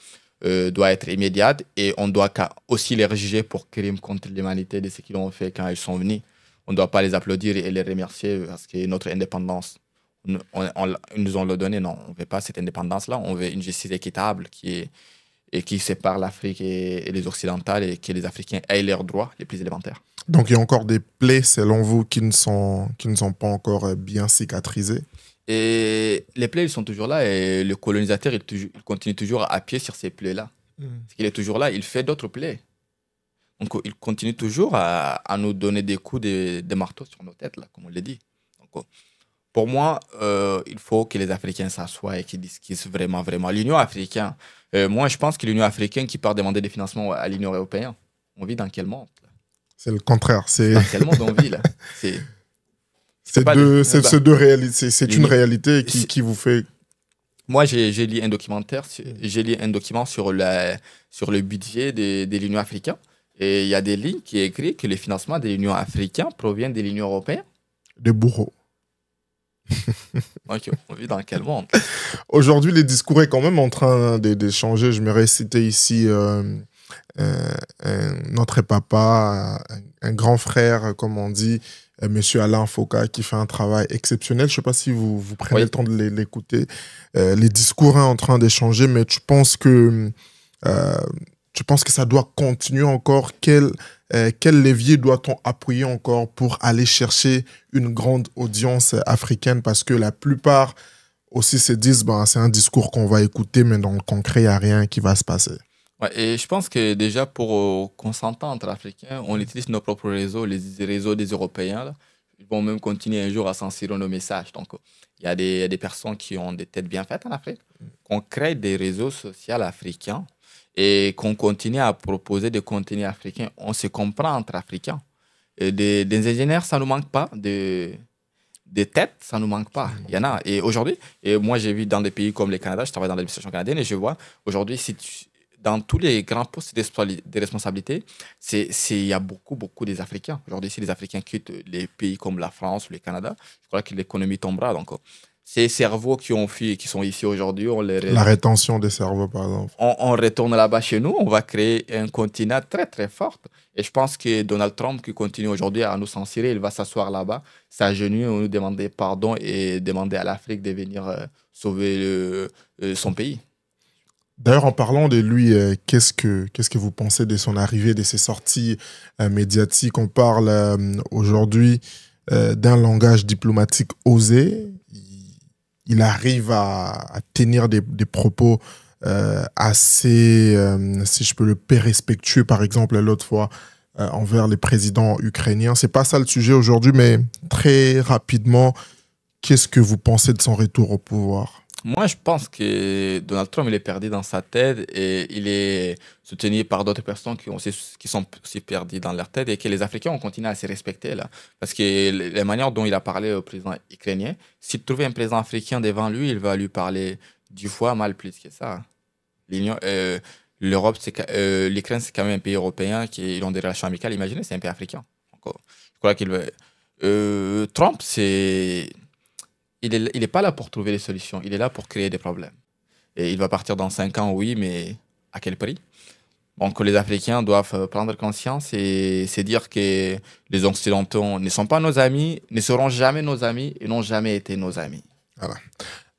doit être immédiate et on doit aussi les juger pour crimes contre l'humanité de ce qu'ils ont fait quand ils sont venus. On ne doit pas les applaudir et les remercier parce que notre indépendance, ils nous ont le donné. Non, on ne veut pas cette indépendance-là. On veut une justice équitable qui sépare l'Afrique et les Occidentales et que les Africains aient leurs droits les plus élémentaires. Donc, il y a encore des plaies, selon vous, qui ne sont pas encore bien cicatrisées? Et les plaies, ils sont toujours là et le colonisateur, il continue toujours à appuyer sur ces plaies-là. Parce qu'il est toujours là, il fait d'autres plaies. Donc, il continue toujours à nous donner des coups de marteau sur nos têtes, là, comme on l'a dit. Donc, pour moi, il faut que les Africains s'assoient et qu'ils discutent vraiment. L'Union africaine, moi, je pense que l'Union africaine qui part demander des financements à l'Union européenne, on vit dans quel monde? C'est le contraire. Dans quel monde on vit, là? C'est une réalité qui vous fait... Moi, j'ai lu un documentaire, sur le budget de l'Union africaine. Et il y a des lignes qui écrivent que le financement de l'Union africaine provient de l'Union européenne. Des bourreaux. Donc, on vit dans quel monde? Aujourd'hui, les discours est quand même en train de changer. Je me récitais ici notre papa, un grand frère, comme on dit, Monsieur Alain Foka, qui fait un travail exceptionnel. Je ne sais pas si vous prenez le temps de l'écouter. Les discours sont en train de changer, mais tu penses que ça doit continuer encore? Quel levier doit-on appuyer encore pour aller chercher une grande audience africaine? Parce que la plupart aussi se disent c'est un discours qu'on va écouter, mais dans le concret, il n'y a rien qui va se passer. Ouais, et je pense que déjà, pour qu'on s'entende entre Africains, on utilise nos propres réseaux, les réseaux des Européens. Là. Ils vont même continuer un jour à censurer nos messages. Donc, il y a des personnes qui ont des têtes bien faites en Afrique, qu'on crée des réseaux sociaux africains et qu'on continue à proposer des contenus africains. On se comprend entre Africains. Et des ingénieurs, ça ne nous manque pas. des têtes, ça ne nous manque pas. Il y en a. Et aujourd'hui, et moi j'ai vu dans des pays comme le Canada, je travaille dans l'administration canadienne et je vois aujourd'hui, dans tous les grands postes de responsabilité, il y a beaucoup des Africains. Aujourd'hui, si les Africains quittent les pays comme la France ou le Canada, je crois que l'économie tombera. Donc, ces cerveaux qui ont fui et qui sont ici aujourd'hui, la rétention des cerveaux, par exemple. On retourne là-bas chez nous, on va créer un continent très, très fort. Et je pense que Donald Trump, qui continue aujourd'hui à nous censurer, il va s'asseoir là-bas, s'agenouiller, nous demander pardon et demander à l'Afrique de venir sauver son pays. D'ailleurs, en parlant de lui, qu'est-ce que vous pensez de son arrivée, de ses sorties médiatiques? On parle aujourd'hui d'un langage diplomatique osé. Il arrive à tenir des propos assez, si je peux le dire, respectueux, par exemple, l'autre fois, envers les présidents ukrainiens. C'est pas ça le sujet aujourd'hui, mais très rapidement, qu'est-ce que vous pensez de son retour au pouvoir? Moi, je pense que Donald Trump, il est perdu dans sa tête et il est soutenu par d'autres personnes qui sont aussi perdues dans leur tête et que les Africains ont continué à se respecter là. Parce que la manière dont il a parlé au président ukrainien, s'il trouvait un président africain devant lui, il va lui parler 10 fois mal plus que ça. L'Europe, l'Ukraine, c'est quand même un pays européen qui ont des relations amicales. Imaginez, c'est un pays africain. Donc, je crois qu'il veut. Trump, il n'est pas là pour trouver des solutions, il est là pour créer des problèmes. Et il va partir dans 5 ans, oui, mais à quel prix? Donc les Africains doivent prendre conscience et se dire que les Occidentaux ne sont pas nos amis, ne seront jamais nos amis et n'ont jamais été nos amis. Voilà.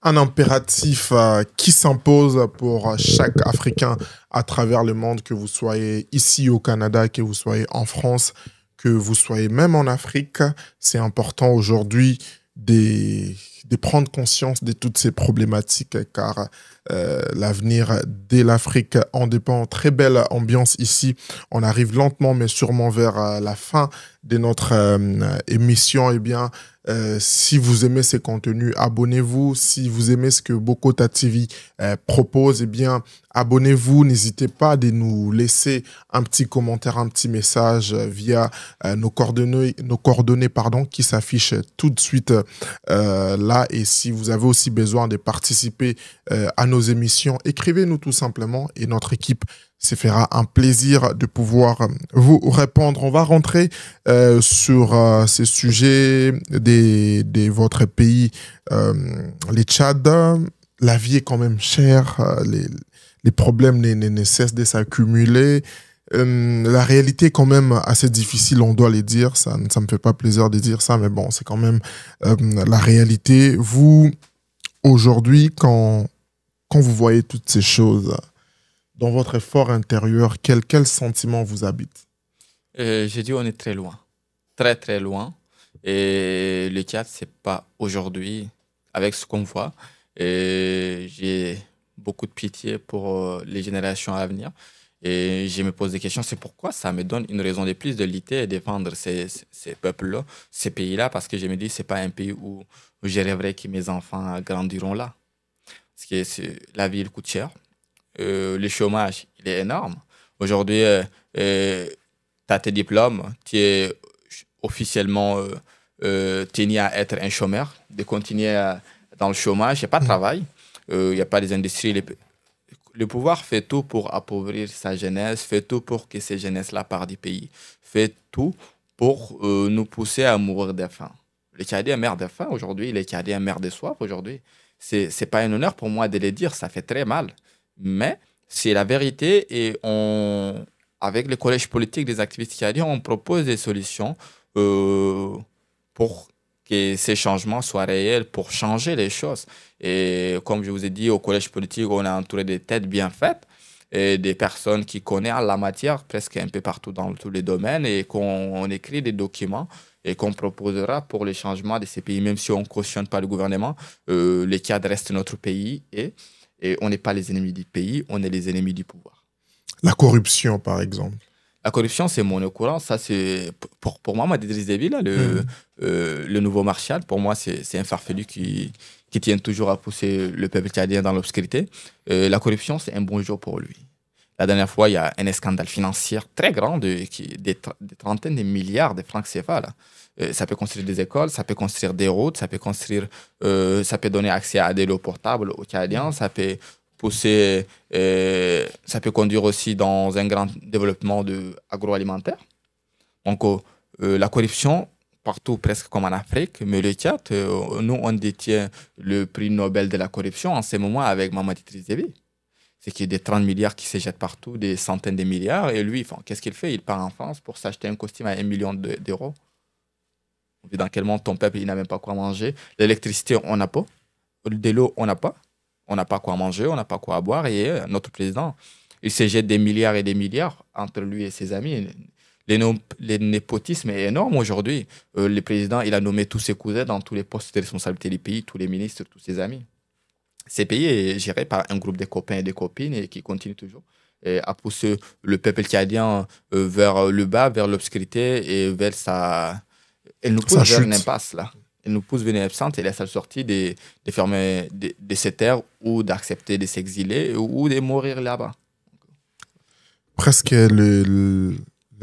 Un impératif qui s'impose pour chaque Africain à travers le monde, que vous soyez ici au Canada, que vous soyez en France, que vous soyez même en Afrique. C'est important aujourd'hui de prendre conscience de toutes ces problématiques, car l'avenir de l'Afrique en dépend. Très belle ambiance ici. On arrive lentement mais sûrement vers la fin de notre émission. Eh bien, si vous aimez ces contenus, abonnez-vous. Si vous aimez ce que Bokota TV propose, eh bien, abonnez-vous. N'hésitez pas à nous laisser un petit commentaire, un petit message via nos coordonnées qui s'affichent tout de suite là. Et si vous avez aussi besoin de participer à nos émissions, écrivez-nous tout simplement et notre équipe se fera un plaisir de pouvoir vous répondre. On va rentrer sur ces sujets de votre pays, les Tchad. La vie est quand même chère, les problèmes ne cessent de s'accumuler. La réalité est quand même assez difficile, on doit le dire. Ça me fait pas plaisir de dire ça, mais bon, c'est quand même la réalité. Vous, aujourd'hui, quand vous voyez toutes ces choses, dans votre fort intérieur, quel sentiment vous habite? J'ai dit on est très loin. Très, très loin. Et le Tchad, c'est pas aujourd'hui, avec ce qu'on voit. Et j'ai beaucoup de pitié pour les générations à venir. Et je me pose des questions. C'est pourquoi ça me donne une raison de plus de lutter et défendre ces peuples-là, ces pays-là, parce que je me dis c'est pas un pays où je rêverais que mes enfants grandiront là. Parce que la vie coûte cher. Le chômage, il est énorme. Aujourd'hui, tu as tes diplômes, tu es officiellement tenu à être un chômeur, de continuer dans le chômage. Il n'y a pas de travail, il n'y a pas des industries. Le pouvoir fait tout pour appauvrir sa jeunesse, fait tout pour que ces jeunesses-là partent du pays, fait tout pour nous pousser à mourir de faim. Les Tchadiens meurent de faim aujourd'hui, les Tchadiens meurent de soif aujourd'hui. Ce n'est pas un honneur pour moi de le dire, ça fait très mal. Mais c'est la vérité et avec le collège politique des activistes tchadiens, on propose des solutions pour que ces changements soient réels, pour changer les choses. Et comme je vous ai dit, au collège politique, on est entouré de têtes bien faites et des personnes qui connaissent la matière presque un peu partout dans tous les domaines et qu'on écrit des documents et qu'on proposera pour les changements de ces pays, même si on ne cautionne pas le gouvernement. Le Tchad reste notre pays et on n'est pas les ennemis du pays, on est les ennemis du pouvoir. La corruption, par exemple. La corruption, c'est mon courant. Ça, c'est pour moi, Idriss Déby, là, le nouveau Marshall, pour moi, c'est un farfelu qui tient toujours à pousser le peuple tchadien dans l'obscurité. La corruption, c'est un bon jour pour lui. La dernière fois, il y a un scandale financier très grand, des trentaines de milliards de francs CFA. Là. Ça peut construire des écoles, ça peut construire des routes, ça peut donner accès à des lots portables aux Canadiens, ça peut ça peut conduire aussi dans un grand développement agroalimentaire. Donc, la corruption, partout presque comme en Afrique, mais le Tchad, nous, on détient le prix Nobel de la corruption en ce moment avec Mamadi Idriss Déby. C'est qu'il y a des 30 milliards qui se jettent partout, des centaines de milliards. Et lui, qu'est-ce qu'il fait? Il part en France pour s'acheter un costume à 1 million d'euros. Dans quel monde ton peuple, il n'a même pas quoi manger. L'électricité, on n'a pas. De l'eau, on n'a pas. On n'a pas quoi manger, on n'a pas quoi boire. Et notre président, il se jette des milliards et des milliards entre lui et ses amis. Le népotisme est énorme aujourd'hui. Le président, il a nommé tous ses cousins dans tous les postes de responsabilité du pays, tous les ministres, tous ses amis. Ce pays est géré par un groupe de copains et de copines et qui continue toujours à pousser le peuple canadien vers le bas, vers l'obscurité et vers Elle nous pousse vers une impasse, là. Elle nous pousse vers une absente et la seule sortie de fermer de ces terres ou d'accepter de s'exiler ou de mourir là-bas. Presque le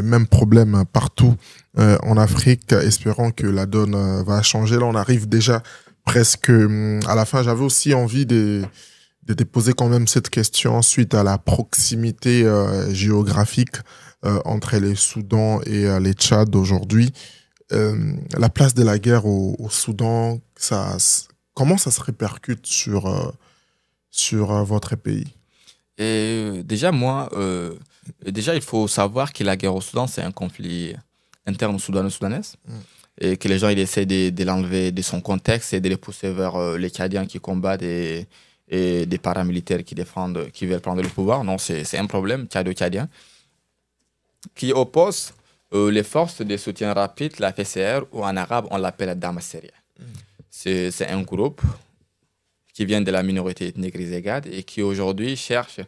même problème partout en Afrique, espérant que la donne va changer. Là, on arrive déjà presque à la fin. J'avais aussi envie de déposer quand même cette question suite à la proximité géographique entre les Soudans et les Tchad aujourd'hui. La place de la guerre au Soudan, comment ça se répercute sur votre pays? Déjà, il faut savoir que la guerre au Soudan, c'est un conflit interne soudano-soudanaise. Et que les gens ils essaient de l'enlever de son contexte et de les pousser vers les Tchadiens qui combattent et des paramilitaires qui veulent prendre le pouvoir. Non, c'est un problème tchado-tchadien qui oppose les forces de soutien rapide, la FCR, ou en arabe, on l'appelle la Damasseria. C'est un groupe qui vient de la minorité ethnique rizégate et qui aujourd'hui cherche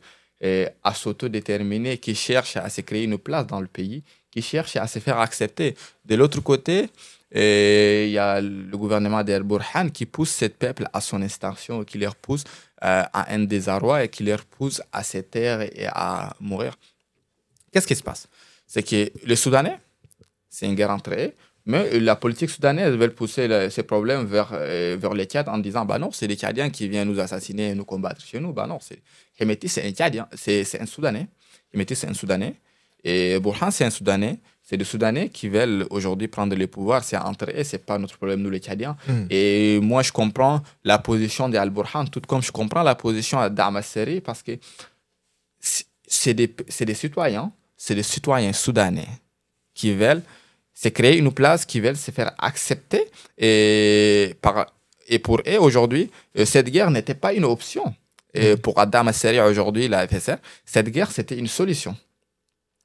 à s'autodéterminer, qui cherche à se créer une place dans le pays, qui cherche à se faire accepter. De l'autre côté, il y a le gouvernement d'El Burhan qui pousse ce peuple à son extinction, qui leur pousse à un désarroi et qui leur pousse à se taire et à mourir. Qu'est-ce qui se passe? C'est que les Soudanais, c'est une guerre entre eux, mais la politique soudanaise veut pousser ces problèmes vers les Tchad en disant bah non, c'est les Tchadiens qui viennent nous assassiner et nous combattre chez nous. Bah non, Hemeti, c'est un Tchadien, c'est un Soudanais. Hemeti, c'est un Soudanais. Et Burhan, c'est un Soudanais. C'est des Soudanais qui veulent aujourd'hui prendre le pouvoir. C'est entre eux, c'est pas notre problème, nous les Tchadiens. Et moi, je comprends la position d'Al Burhan, tout comme je comprends la position d'Amasseri, parce que c'est des citoyens. C'est des citoyens soudanais qui veulent se créer une place, qui veulent se faire accepter. Et pour eux, aujourd'hui, cette guerre n'était pas une option. Et pour Adam Asseri, aujourd'hui, la FSR, cette guerre, c'était une solution.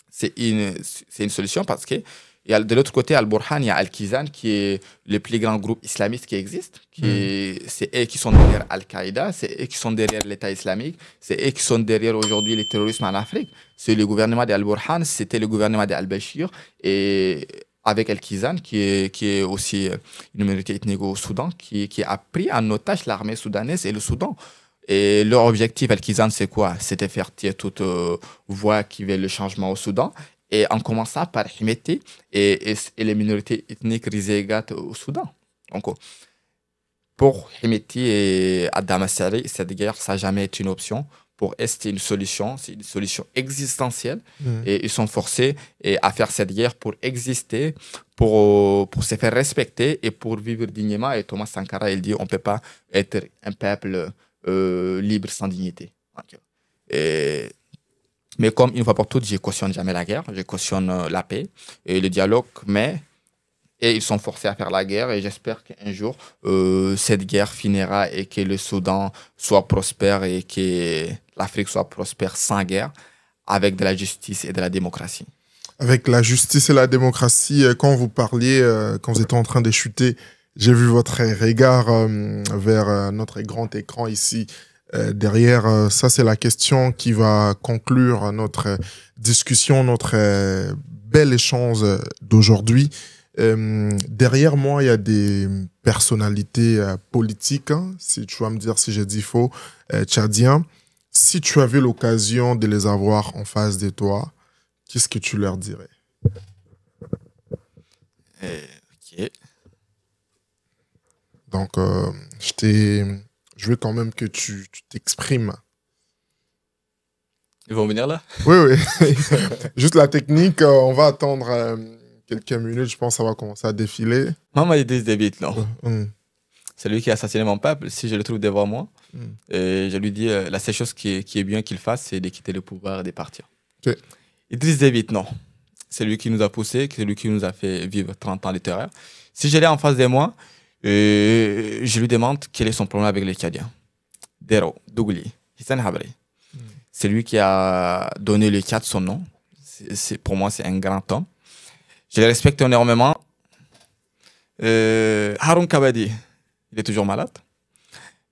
C'est une solution parce que de l'autre côté, Al-Burhan, il y a Al-Kizan, qui est le plus grand groupe islamiste qui existe. C'est eux qui sont derrière Al-Qaïda, c'est eux qui sont derrière l'État islamique, c'est eux qui sont derrière aujourd'hui le terrorisme en Afrique. C'est le gouvernement d'Al-Burhan, c'était le gouvernement d'Al-Bashir, et avec Al-Kizan, qui est aussi une minorité ethnique au Soudan, qui a pris en otage l'armée soudanaise et le Soudan. Et leur objectif, Al-Kizan, c'est quoi? C'était faire taire toute voix qui veut le changement au Soudan. Et en commençant par Hemeti et les minorités ethniques rizégates au Soudan. Donc, pour Hemeti et Adam Asseri, cette guerre, ça n'a jamais été une option. Pour eux, c'est une solution existentielle. Et ils sont forcés à faire cette guerre pour exister, pour se faire respecter et pour vivre dignement. Et Thomas Sankara, il dit on ne peut pas être un peuple libre sans dignité. Mais comme une fois pour toutes, je ne cautionne jamais la guerre, je cautionne la paix et le dialogue, et ils sont forcés à faire la guerre et j'espère qu'un jour, cette guerre finira et que le Soudan soit prospère et que l'Afrique soit prospère sans guerre, avec de la justice et de la démocratie. Avec la justice et la démocratie, quand vous parliez, quand vous étiez en train de chuter, j'ai vu votre regard vers notre grand écran ici. Derrière, ça c'est la question qui va conclure notre discussion, notre bel échange d'aujourd'hui. Derrière moi, il y a des personnalités politiques, hein, si tu vas me dire si j'ai dit faux, tchadiens. Si tu avais l'occasion de les avoir en face de toi, qu'est-ce que tu leur dirais? Ok. Donc, je veux quand même que tu t'exprimes. Ils vont venir là? Oui, oui. Juste la technique, on va attendre quelques minutes. Je pense que ça va commencer à défiler. Maman Idriss Déby, non. Mm. C'est lui qui a assassiné mon peuple. Si je le trouve devant moi, je lui dis la seule chose qui est bien qu'il fasse, c'est de quitter le pouvoir et de partir. Okay. Idriss Déby, non. C'est lui qui nous a poussés, c'est lui qui nous a fait vivre 30 ans de terreur. Si je l'ai en face de moi, je lui demande quel est son problème avec les Tchadiens. Dero, Dougli, Hissan Habri. C'est lui qui a donné le Tchad son nom. Pour moi, c'est un grand homme. Je le respecte énormément. Haroun Kabadi, il est toujours malade.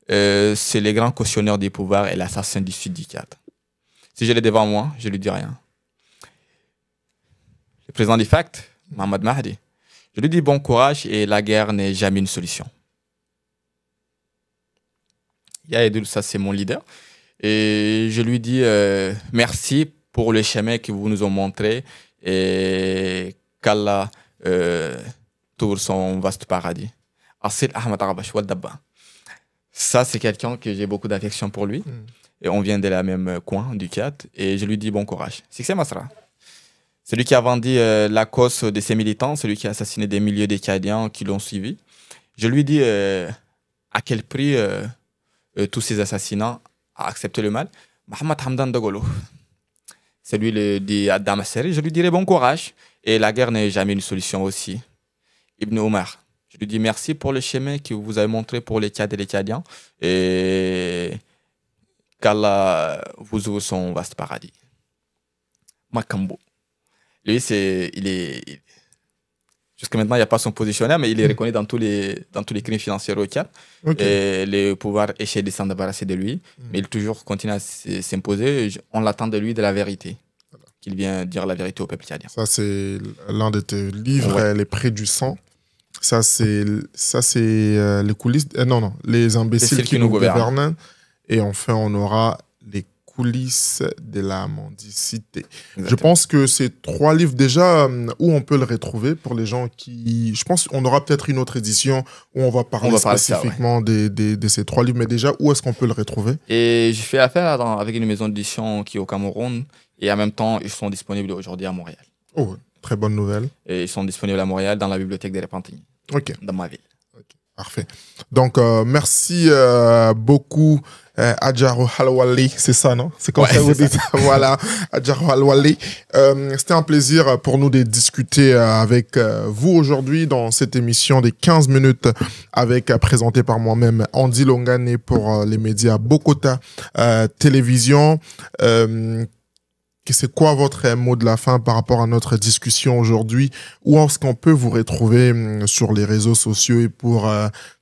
C'est le grand cautionneur des pouvoirs et l'assassin du sud du Tchad. Si je l'ai devant moi, je lui dis rien. Le président du FACT, Mohamed Mahdi, je lui dis bon courage et la guerre n'est jamais une solution. Yaedul, ça c'est mon leader. Et je lui dis merci pour le chemin que vous nous ont montré et qu'Allah tourne son vaste paradis. Assil Ahmed Arabash Wadabba. Ça, c'est quelqu'un que j'ai beaucoup d'affection pour lui. Et on vient de la même coin du Tchad. Et je lui dis bon courage. Succès Masra. Celui qui a vendu la cause de ses militants, celui qui a assassiné des milliers de Tchadiens qui l'ont suivi. Je lui dis à quel prix tous ces assassinats a accepté le mal. Mohamed Hamdan Dagolo. C'est lui le dit à Damasseri. Je lui dirai bon courage. Et la guerre n'est jamais une solution aussi. Ibn Omar. Je lui dis merci pour le chemin que vous avez montré pour les Tchad et les Tchadiens. Et qu'Allah vous ouvre son vaste paradis. Makambo. Lui, jusqu'à maintenant, il n'y a pas son positionnaire, mais il est reconnu dans tous les crimes financiers au Tchad. Okay. Et le pouvoir essaie de s'en débarrasser de lui. Mais il toujours continue à s'imposer. On l'attend de lui de la vérité. Qu'il vient dire la vérité au peuple tchadien. Ça, c'est l'un de tes livres, Les Prés du sang. Ça, c'est les coulisses. Non, les imbéciles qui nous gouvernent. Et enfin, on aura les coulisses de la mendicité. Exactement. Je pense que ces 3 livres, déjà, où on peut le retrouver pour les gens qui... Je pense qu'on aura peut-être une autre édition où on va parler spécifiquement de ces 3 livres. Mais déjà, où est-ce qu'on peut le retrouver? Et j'ai fait affaire avec une maison d'édition qui est au Cameroun. Et en même temps, ils sont disponibles aujourd'hui à Montréal. Oh, très bonne nouvelle. Et ils sont disponibles à Montréal dans la bibliothèque des Repentigny. Ok. Dans ma ville. Okay. Parfait. Donc, merci beaucoup, Adjaro Alwali. C'est ça, non? C'est comme ça vous dites. Voilà, Adjaro Alwali. C'était un plaisir pour nous de discuter avec vous aujourd'hui dans cette émission des 15 minutes présentée par moi-même, Andy Longane, pour les médias Bokota Télévision. C'est quoi votre mot de la fin par rapport à notre discussion aujourd'hui? Où est-ce qu'on peut vous retrouver sur les réseaux sociaux et pour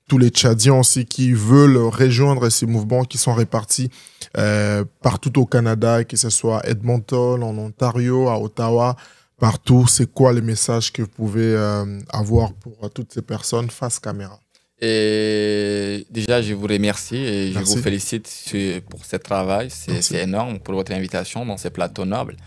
tous les Tchadiens aussi qui veulent rejoindre ces mouvements qui sont répartis partout au Canada, que ce soit à Edmonton, en Ontario, à Ottawa, partout? C'est quoi les messages que vous pouvez avoir pour toutes ces personnes face caméra? Et déjà, je vous remercie et je vous félicite pour ce travail. C'est énorme pour votre invitation dans ces plateaux nobles.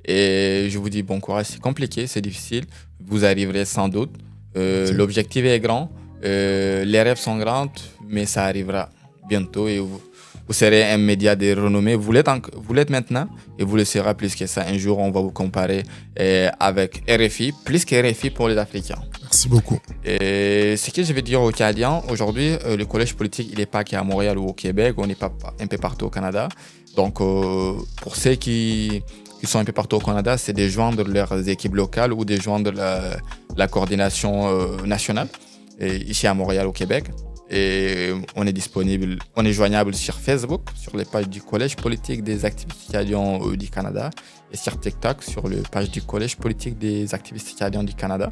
Et je vous dis bon courage. C'est compliqué, c'est difficile. Vous arriverez sans doute. L'objectif est grand. Les rêves sont grands, mais ça arrivera bientôt. Et vous serez un média de renommée. Vous l'êtes maintenant et vous le serez plus que ça. Un jour, on va vous comparer avec RFI, plus que RFI pour les Africains. Merci beaucoup. Et ce que je vais dire aux Canadiens, aujourd'hui, le collège politique, il n'est pas qu'à Montréal ou au Québec, on est pas un peu partout au Canada. Donc, pour ceux qui sont un peu partout au Canada, c'est de joindre leurs équipes locales ou de joindre la coordination nationale, ici à Montréal, au Québec. Et on est joignable sur Facebook, sur les pages du Collège politique des activistes canadiens du Canada, et sur TikTok, sur les pages du Collège politique des activistes canadiens du Canada.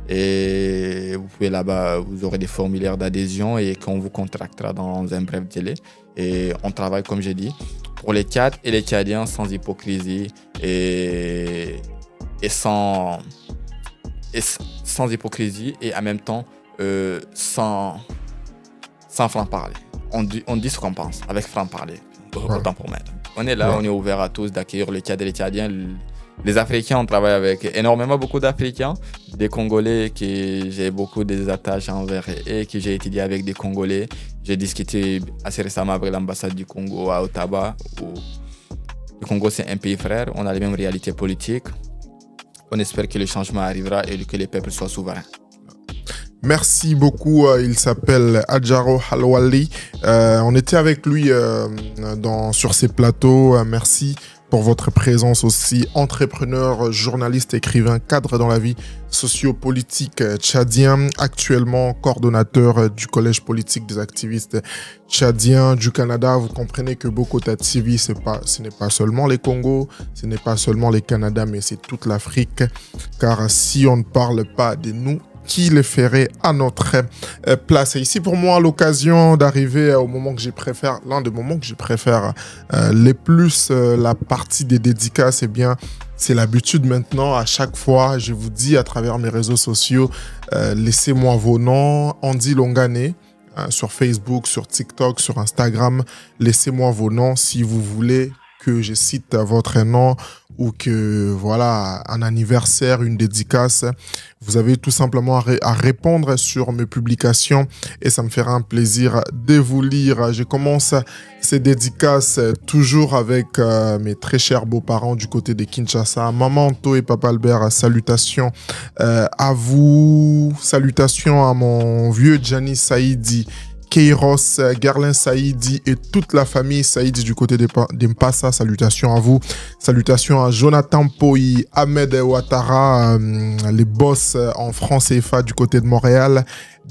Et vous pouvez là-bas, vous aurez des formulaires d'adhésion et qu'on vous contractera dans un bref délai. Et on travaille, comme j'ai dit, pour les Tchad et les Tchadiens sans hypocrisie et sans hypocrisie et en même temps sans franc-parler. On dit ce qu'on pense avec franc-parler. autant pour moi. On est là, on est ouvert à tous d'accueillir les Tchadiens et les Tchadiens. Les Africains, on travaille avec énormément beaucoup d'Africains, des Congolais que j'ai beaucoup des attaches envers et que j'ai étudié avec des Congolais. J'ai discuté assez récemment avec l'ambassade du Congo à Ottawa. Où le Congo, c'est un pays frère, on a les mêmes réalités politiques. On espère que le changement arrivera et que les peuples soient souverains. Merci beaucoup. Il s'appelle Adjaro Alwali. On était avec lui sur ces plateaux. Merci pour votre présence aussi. Entrepreneur, journaliste, écrivain, cadre dans la vie sociopolitique tchadien. Actuellement coordonnateur du Collège politique des activistes tchadiens du Canada. Vous comprenez que Bokota TV, ce n'est pas seulement les Congos, ce n'est pas seulement les Canada, mais c'est toute l'Afrique. Car si on ne parle pas de nous, qui les ferait à notre place. Et ici, pour moi, l'occasion d'arriver au moment que je préfère, l'un des moments que je préfère les plus, la partie des dédicaces, eh bien, c'est l'habitude maintenant. À chaque fois, je vous dis à travers mes réseaux sociaux, laissez-moi vos noms. Andy Longane, sur Facebook, sur TikTok, sur Instagram. Laissez-moi vos noms si vous voulez que je cite votre nom ou que, voilà, un anniversaire, une dédicace. Vous avez tout simplement à répondre sur mes publications et ça me fera un plaisir de vous lire. Je commence ces dédicaces toujours avec mes très chers beaux-parents du côté de Kinshasa. Maman Anto et Papa Albert, salutations à vous. Salutations à mon vieux Gianni Saïdi, Keiros, Garlin Saïdi et toute la famille Saïdi du côté d'Mpassa. Salutations à vous. Salutations à Jonathan Poi, Ahmed Ouattara, les boss en France et CFA du côté de Montréal.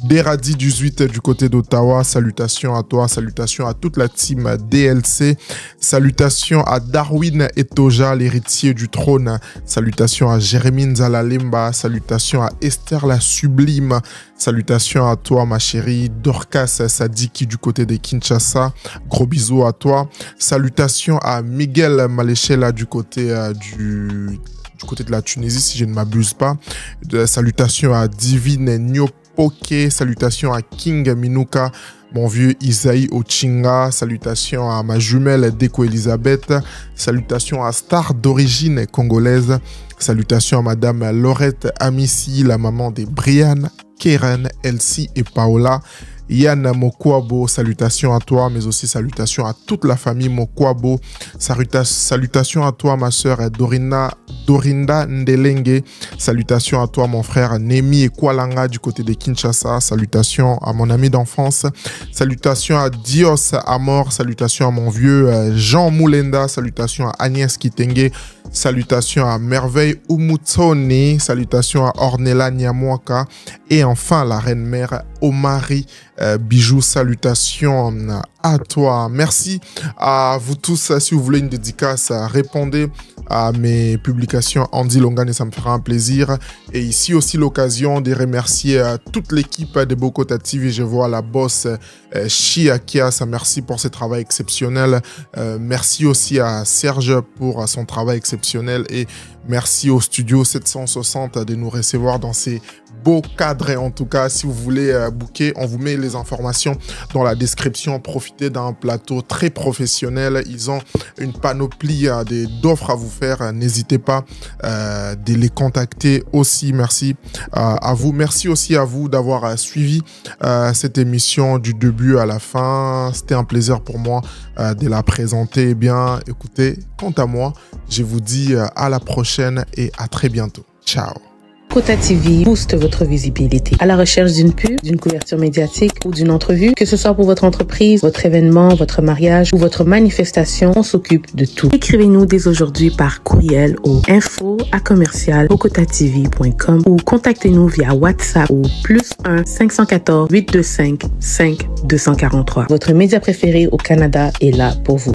Deradi 18 du côté d'Ottawa, salutations à toi, salutations à toute la team DLC, salutations à Darwin Etoja, l'héritier du trône, salutations à Jérémy Nzalalemba, salutations à Esther la Sublime, salutations à toi ma chérie, Dorcas Sadiki du côté de Kinshasa, gros bisous à toi, salutations à Miguel Maléchela du côté de la Tunisie si je ne m'abuse pas, salutations à Divine Nyop. Ok, salutations à King Minuka, mon vieux Isaïe Ochinga, salutations à ma jumelle Deko Elisabeth, salutations à Star d'origine congolaise, salutations à Madame Laurette Amissi, la maman des Brian, Keren, Elsie et Paola. Yann Mokwabo, salutations à toi, mais aussi salutations à toute la famille Mokwabo. Salutations à toi, ma sœur Dorinda Ndelenge. Salutations à toi, mon frère Nemi et Kwalanga du côté de Kinshasa. Salutations à mon ami d'enfance. Salutations à Dios Amor. Salutations à mon vieux Jean Moulenda. Salutations à Agnès Kitenge. Salutations à Merveille Umutsoni. Salutations à Ornella Nyamwaka. Et enfin, la reine-mère Omari. Bijoux, salutations à toi. Merci à vous tous. Si vous voulez une dédicace, répondez à mes publications Andy Longane et ça me fera un plaisir. Et ici aussi l'occasion de remercier toute l'équipe de Bokota TV. Je vois la boss Chia Kiasa, merci pour ce travail exceptionnel. Merci aussi à Serge pour son travail exceptionnel et merci au studio 760 de nous recevoir dans ces beaux cadres. Et en tout cas, si vous voulez booker, on vous met les informations dans la description. Profitez d'un plateau très professionnel. Ils ont une panoplie d'offres à vous faire. N'hésitez pas de les contacter aussi. Merci à vous. Merci aussi à vous d'avoir suivi cette émission du début à la fin. C'était un plaisir pour moi de la présenter. Eh bien, écoutez, quant à moi, je vous dis à la prochaine et à très bientôt. Ciao. Bokota TV booste votre visibilité. À la recherche d'une pub, d'une couverture médiatique ou d'une entrevue, que ce soit pour votre entreprise, votre événement, votre mariage ou votre manifestation, on s'occupe de tout. Écrivez-nous dès aujourd'hui par courriel au info@bokotatv.com ou contactez-nous via WhatsApp au +1 514 825 5243. Votre média préféré au Canada est là pour vous.